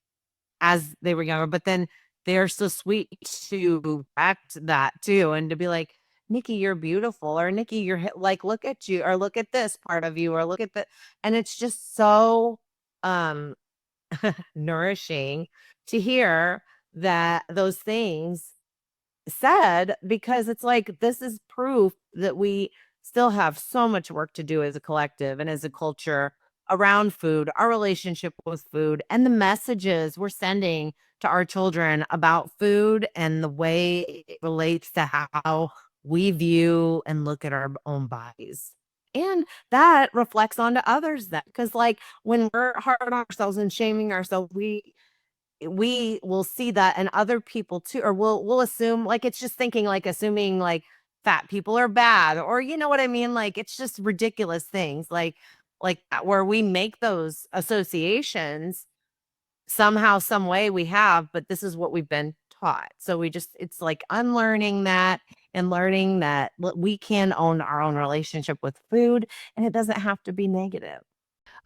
as they were younger, but then they're so sweet to act that too, and to be like, Nikki, you're beautiful, or Nikki, like, look at you, or look at this part of you, or look at the, and it's just so um nourishing to hear that those things said, because it's like, this is proof that we still have so much work to do as a collective and as a culture around food, our relationship with food, and the messages we're sending to our children about food and the way it relates to how we view and look at our own bodies. And that reflects onto others, that because, like, when we're hard on ourselves and shaming ourselves, we will see that in other people too, or we'll assume, like, it's just thinking, like, assuming like fat people are bad, or you know what I mean, like it's just ridiculous things like that, where we make those associations somehow, some way we have, but this is what we've been taught. So it's like unlearning that and learning that we can own our own relationship with food and it doesn't have to be negative.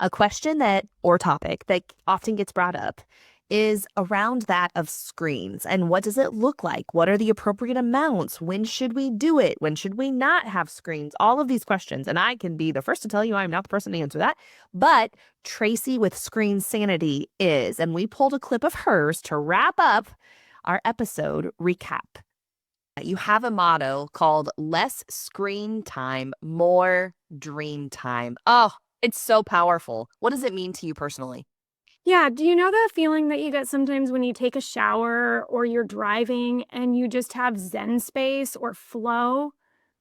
A question that or topic that often gets brought up is around that of screens and what does it look like? What are the appropriate amounts? When should we do it? When should we not have screens? All of these questions. And I can be the first to tell you I'm not the person to answer that. But Tracy with Screen Sanity is. And we pulled a clip of hers to wrap up our episode recap. You have a motto called less screen time, more dream time. Oh, it's so powerful. What does it mean to you personally? Yeah, do you know that feeling that you get sometimes when you take a shower or you're driving and you just have zen space or flow?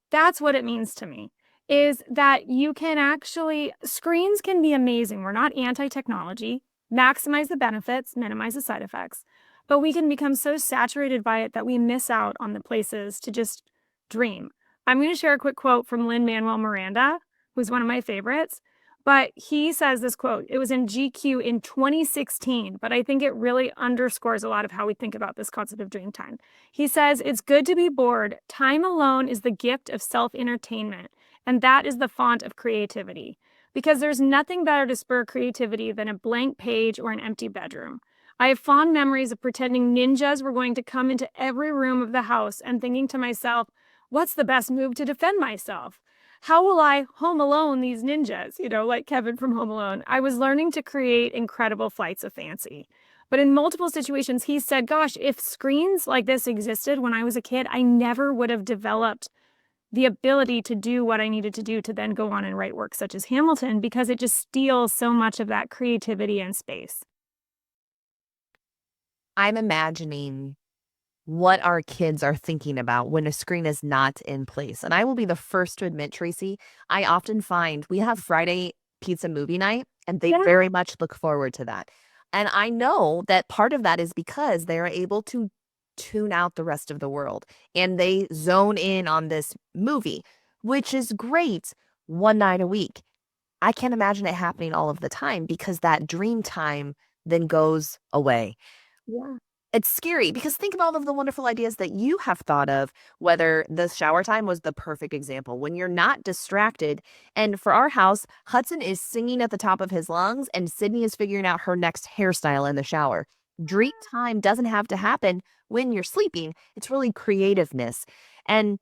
That's what it means to me, is that you can actually screens can be amazing. We're not anti-technology. Maximize the benefits, minimize the side effects. But we can become so saturated by it that we miss out on the places to just dream. I'm going to share a quick quote from Lin-Manuel Miranda, who's one of my favorites. But he says this quote, it was in GQ in 2016, but I think it really underscores a lot of how we think about this concept of dream time. He says, it's good to be bored. Time alone is the gift of self-entertainment, and that is the font of creativity. Because there's nothing better to spur creativity than a blank page or an empty bedroom. I have fond memories of pretending ninjas were going to come into every room of the house and thinking to myself, what's the best move to defend myself? How will I home alone these ninjas? Like Kevin from Home Alone. I was learning to create incredible flights of fancy. But in multiple situations, he said, gosh, if screens like this existed when I was a kid, I never would have developed the ability to do what I needed to do to then go on and write work such as Hamilton, because it just steals so much of that creativity and space. I'm imagining what our kids are thinking about when a screen is not in place. And I will be the first to admit, Tracy, I often find we have Friday pizza movie night, and they Yeah. very much look forward to that. And I know that part of that is because they are able to tune out the rest of the world and they zone in on this movie, which is great one night a week. I can't imagine it happening all of the time because that dream time then goes away. Yeah. It's scary because think of all of the wonderful ideas that you have thought of, whether the shower time was the perfect example when you're not distracted. And for our house, Hudson is singing at the top of his lungs and Sydney is figuring out her next hairstyle in the shower. Dream time doesn't have to happen when you're sleeping. It's really creativeness. And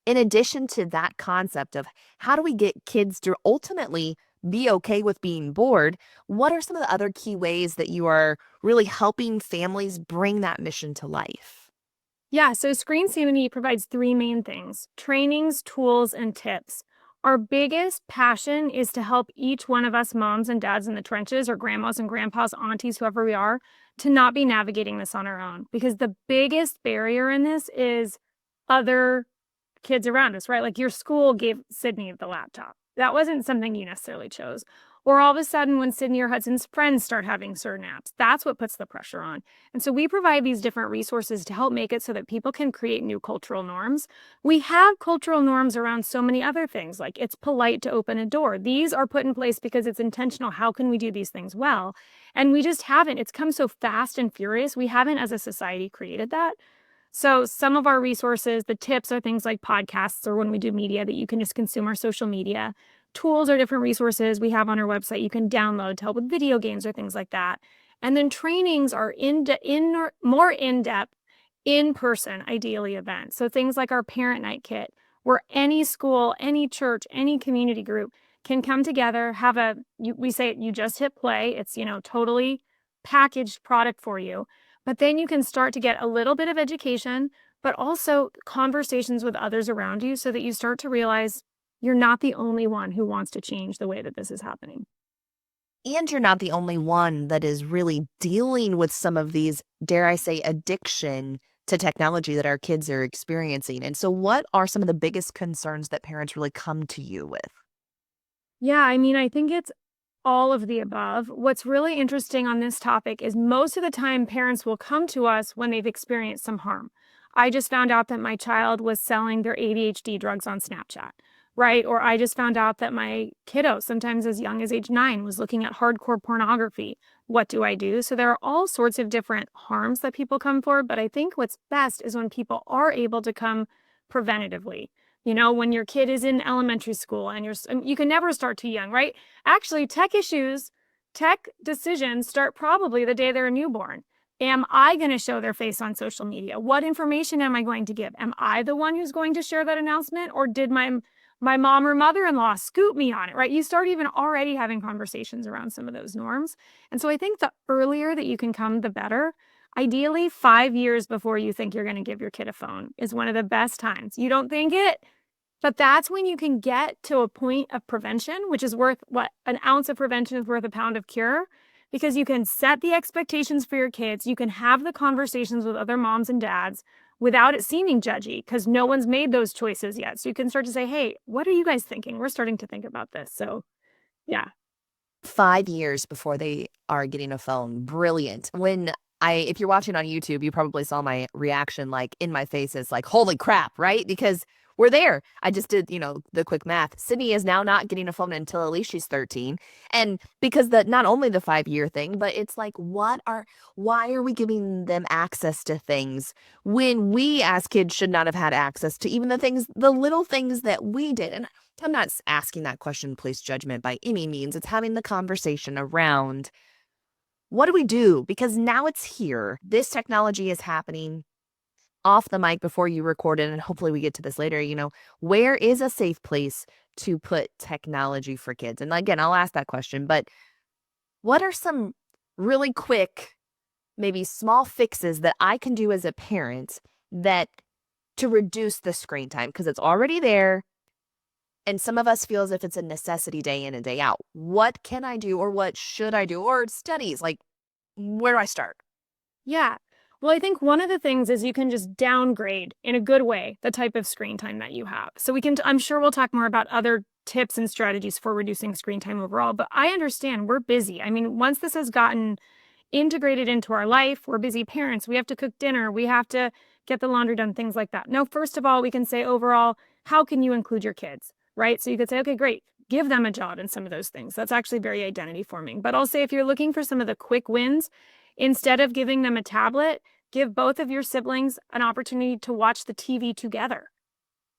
in addition to that concept of how do we get kids to ultimately be okay with being bored, what are some of the other key ways that you are really helping families bring that mission to life? Yeah, so Screen Sanity provides three main things: trainings, tools, and tips. Our biggest passion is to help each one of us moms and dads in the trenches, or grandmas and grandpas, aunties, whoever we are, to not be navigating this on our own. Because the biggest barrier in this is other kids around us, right? Like your school gave Sydney the laptop. That wasn't something you necessarily chose. Or all of a sudden, when Sydney or Hudson's friends start having certain apps, that's what puts the pressure on. And so we provide these different resources to help make it so that people can create new cultural norms. We have cultural norms around so many other things, like it's polite to open a door. These are put in place because it's intentional. How can we do these things well? And we just haven't. It's come so fast and furious. We haven't, as a society, created that. So some of our resources, the tips are things like podcasts or when we do media that you can just consume our social media. Tools are different resources we have on our website you can download to help with video games or things like that. And then trainings are more in-depth, in-person, ideally events. So things like our parent night kit, where any school, any church, any community group can come together, we say you just hit play. It's, totally packaged product for you. But then you can start to get a little bit of education, but also conversations with others around you so that you start to realize you're not the only one who wants to change the way that this is happening. And you're not the only one that is really dealing with some of these, dare I say, addiction to technology that our kids are experiencing. And so what are some of the biggest concerns that parents really come to you with? Yeah, I think it's all of the above. What's really interesting on this topic is most of the time parents will come to us when they've experienced some harm. I just found out that my child was selling their ADHD drugs on Snapchat, right? Or I just found out that my kiddo, sometimes as young as age 9, was looking at hardcore pornography. What do I do? So there are all sorts of different harms that people come for. But I think what's best is when people are able to come preventatively. You know, when your kid is in elementary school and you can never start too young, right? Actually, tech decisions start probably the day they're a newborn. Am I going to show their face on social media? What information am I going to give? Am I the one who's going to share that announcement, or did my mom or mother-in-law scoop me on it, right? You start even already having conversations around some of those norms. And so I think the earlier that you can come, the better. Ideally, 5 years before you think you're going to give your kid a phone is one of the best times. You don't think it, but that's when you can get to a point of prevention, which is worth what an ounce of prevention is worth a pound of cure, because you can set the expectations for your kids. You can have the conversations with other moms and dads without it seeming judgy, because no one's made those choices yet. So you can start to say, hey, what are you guys thinking? We're starting to think about this. So yeah. 5 years before they are getting a phone. Brilliant. If you're watching on YouTube, you probably saw my reaction, like in my face is like, holy crap, right? Because we're there. I just did, the quick math. Sydney is now not getting a phone until at least she's 13. And because not only the 5-year thing, but it's like, why are we giving them access to things when we as kids should not have had access to even the little things that we did? And I'm not asking that question, place judgment by any means. It's having the conversation around what do we do? Because now it's here. This technology is happening off the mic before you record it. And hopefully we get to this later. Where is a safe place to put technology for kids? And again, I'll ask that question, but what are some really quick, maybe small fixes that I can do as a parent to reduce the screen time? Because it's already there. And some of us feel as if it's a necessity day in and day out. What can I do, or what should I do? Or studies, like, where do I start? Yeah. Well, I think one of the things is you can just downgrade in a good way the type of screen time that you have. So I'm sure we'll talk more about other tips and strategies for reducing screen time overall, but I understand we're busy. I mean, once this has gotten integrated into our life, we're busy parents. We have to cook dinner. We have to get the laundry done, things like that. No, first of all, we can say overall, how can you include your kids, right? So you could say, okay, great. Give them a job in some of those things. That's actually very identity forming. But I'll say if you're looking for some of the quick wins, instead of giving them a tablet, give both of your siblings an opportunity to watch the TV together.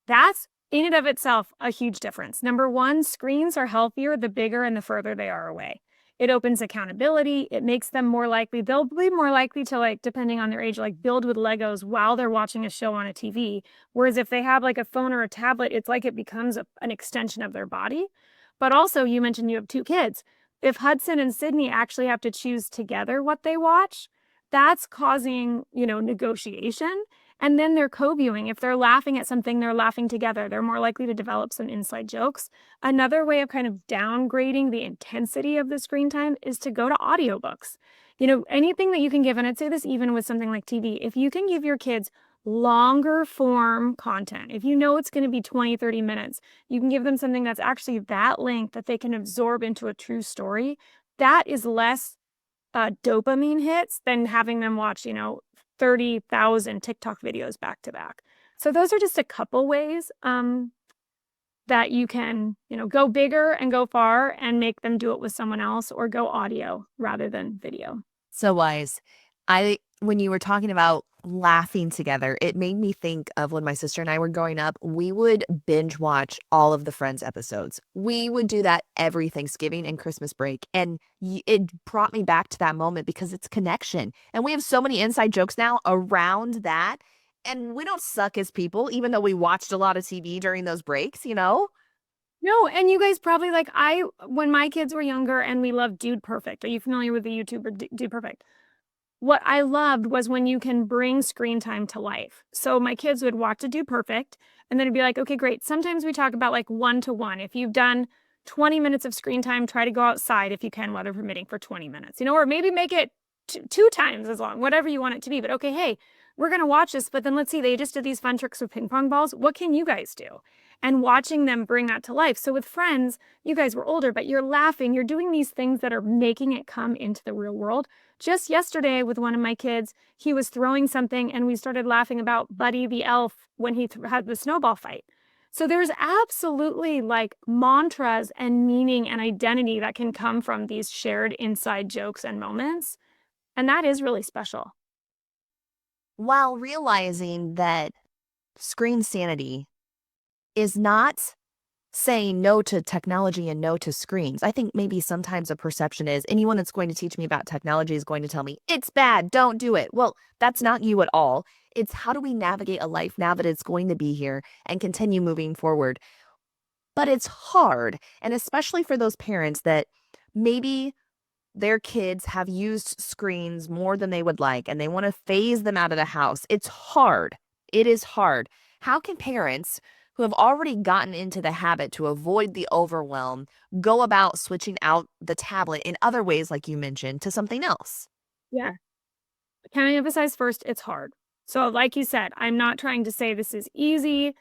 That's in and of itself a huge difference. Number one, screens are healthier the bigger and the further they are away. It opens accountability. It makes them more likely. They'll be more likely to, like, depending on their age, like build with Legos while they're watching a show on a TV. Whereas if they have like a phone or a tablet, it's like it becomes an extension of their body. But also, you mentioned you have 2 kids. If Hudson and Sydney actually have to choose together what they watch, that's causing, negotiation. And then they're co-viewing. If they're laughing at something, they're laughing together. They're more likely to develop some inside jokes. Another way of kind of downgrading the intensity of the screen time is to go to audiobooks. Anything that you can give, and I'd say this even with something like TV, if you can give your kids longer form content, if you know it's going to be 20, 30 minutes, you can give them something that's actually that length that they can absorb into a true story. That is less dopamine hits than having them watch, 30,000 TikTok videos back to back. So those are just a couple ways that you can, go bigger and go far and make them do it with someone else, or go audio rather than video. So wise. When you were talking about laughing together, it made me think of when my sister and I were growing up. We would binge watch all of the Friends episodes. We would do that every Thanksgiving and Christmas break. And it brought me back to that moment because it's connection. And we have so many inside jokes now around that. And we don't suck as people, even though we watched a lot of TV during those breaks, No, and you guys probably when my kids were younger and we loved Dude Perfect. Are you familiar with the YouTuber Dude Perfect? What I loved was when you can bring screen time to life. So my kids would watch a Dude Perfect, and then it'd be like, okay, great. Sometimes we talk about like 1-to-1. If you've done 20 minutes of screen time, try to go outside if you can, weather permitting, for 20 minutes, or maybe make it 2 times as long, whatever you want it to be. But okay, hey, we're going to watch this, but then let's see, they just did these fun tricks with ping pong balls. What can you guys do? And watching them bring that to life. So with Friends, you guys were older, but you're laughing. You're doing these things that are making it come into the real world. Just yesterday with one of my kids, he was throwing something and we started laughing about Buddy the elf when he had the snowball fight. So there's absolutely like mantras and meaning and identity that can come from these shared inside jokes and moments. And that is really special. while realizing that screen sanity is not saying no to technology and no to screens. I think maybe sometimes a perception is anyone that's going to teach me about technology is going to tell me it's bad, don't do it. Well, that's not you at all. It's how do we navigate a life now that it's going to be here and continue moving forward. But it's hard, and especially for those parents that maybe their kids have used screens more than they would like and they want to phase them out of the house. It's hard. It is hard. How can parents who have already gotten into the habit to avoid the overwhelm go about switching out the tablet in other ways, like you mentioned, to something else? Yeah. Can I emphasize first, it's hard. So, like you said, I'm not trying to say this is easy,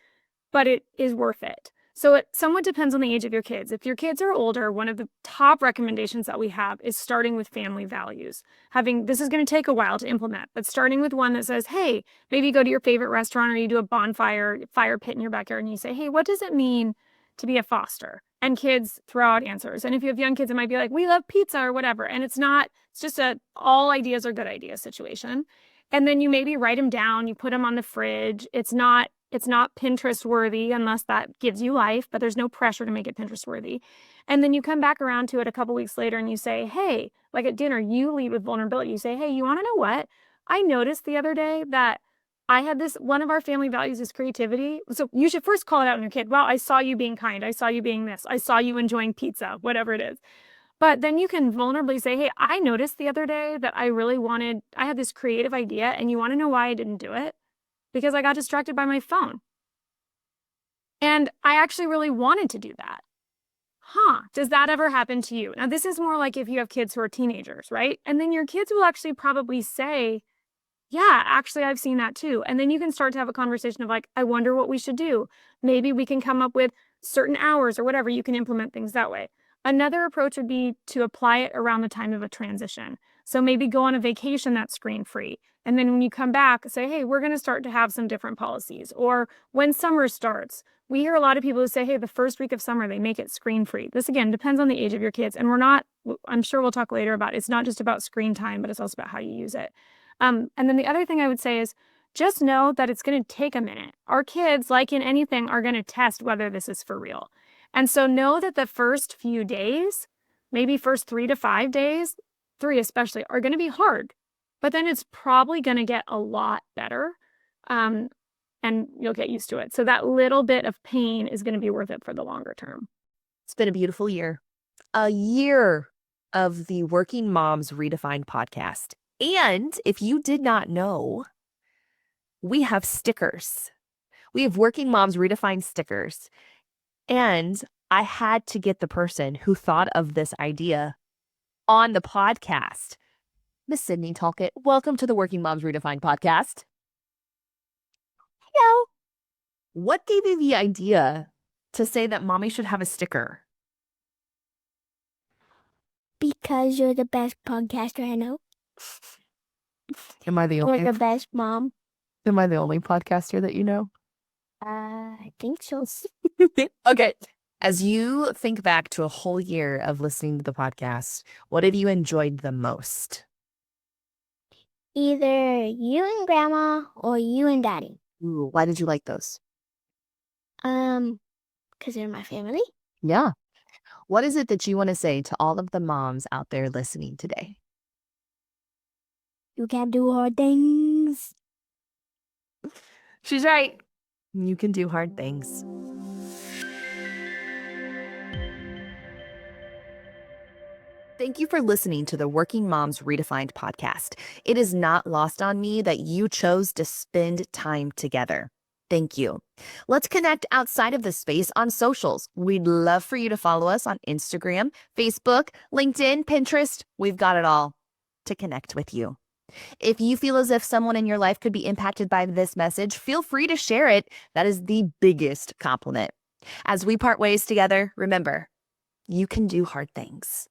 but it is worth it. So it somewhat depends on the age of your kids. If your kids are older, one of the top recommendations that we have is starting with family values. This is going to take a while to implement, but starting with one that says, hey, maybe you go to your favorite restaurant or you do a fire pit in your backyard and you say, hey, what does it mean to be a foster? And kids throw out answers. And if you have young kids, it might be like, we love pizza or whatever. And it's just all ideas are good ideas situation. And then you maybe write them down, you put them on the fridge. It's not Pinterest worthy unless that gives you life, but there's no pressure to make it Pinterest worthy. And then you come back around to it a couple weeks later and you say, hey, like at dinner, you lead with vulnerability. You say, hey, you want to know what? I noticed the other day that I had one of our family values is creativity. So you should first call it out in your kid. Wow, I saw you being kind. I saw you being this. I saw you enjoying pizza, whatever it is. But then you can vulnerably say, hey, I noticed the other day that I had this creative idea and you want to know why I didn't do it? Because I got distracted by my phone. And I actually really wanted to do that. Does that ever happen to you? Now, this is more like if you have kids who are teenagers, right? And then your kids will actually probably say, yeah, actually, I've seen that too. And then you can start to have a conversation of like, I wonder what we should do. Maybe we can come up with certain hours or whatever. You can implement things that way. Another approach would be to apply it around the time of a transition. So maybe go on a vacation that's screen free. And then when you come back, say, hey, we're going to start to have some different policies. Or when summer starts, we hear a lot of people who say, hey, the first week of summer, they make it screen free. This, again, depends on the age of your kids. And I'm sure we'll talk later about it's not just about screen time, but it's also about how you use it. And then the other thing I would say is just know that it's going to take a minute. Our kids, like in anything, are going to test whether this is for real. And so know that the first few days, maybe first 3 to 5 days, 3 especially, are going to be hard. But then it's probably going to get a lot better. And you'll get used to it. So that little bit of pain is going to be worth it for the longer term. It's been a beautiful year. A year of the Working Moms Redefined podcast. And if you did not know, we have stickers. We have Working Moms Redefined stickers. And I had to get the person who thought of this idea on the podcast. Miss Sydney Talkett, welcome to the Working Moms Redefined podcast. Hello. What gave you the idea to say that mommy should have a sticker? Because you're the best podcaster I know. Am I the You're the best mom. Am I the only podcaster that you know? I think so. Okay. As you think back to a whole year of listening to the podcast, what have you enjoyed the most? Either you and Grandma or you and Daddy. Ooh, why did you like those? Because they're my family. Yeah. What is it that you want to say to all of the moms out there listening today? You can do hard things. She's right. You can do hard things. Thank you for listening to the Working Moms Redefined podcast. It is not lost on me that you chose to spend time together. Thank you. Let's connect outside of this space on socials. We'd love for you to follow us on Instagram, Facebook, LinkedIn, Pinterest. We've got it all to connect with you. If you feel as if someone in your life could be impacted by this message, feel free to share it. That is the biggest compliment. As we part ways together, remember, you can do hard things.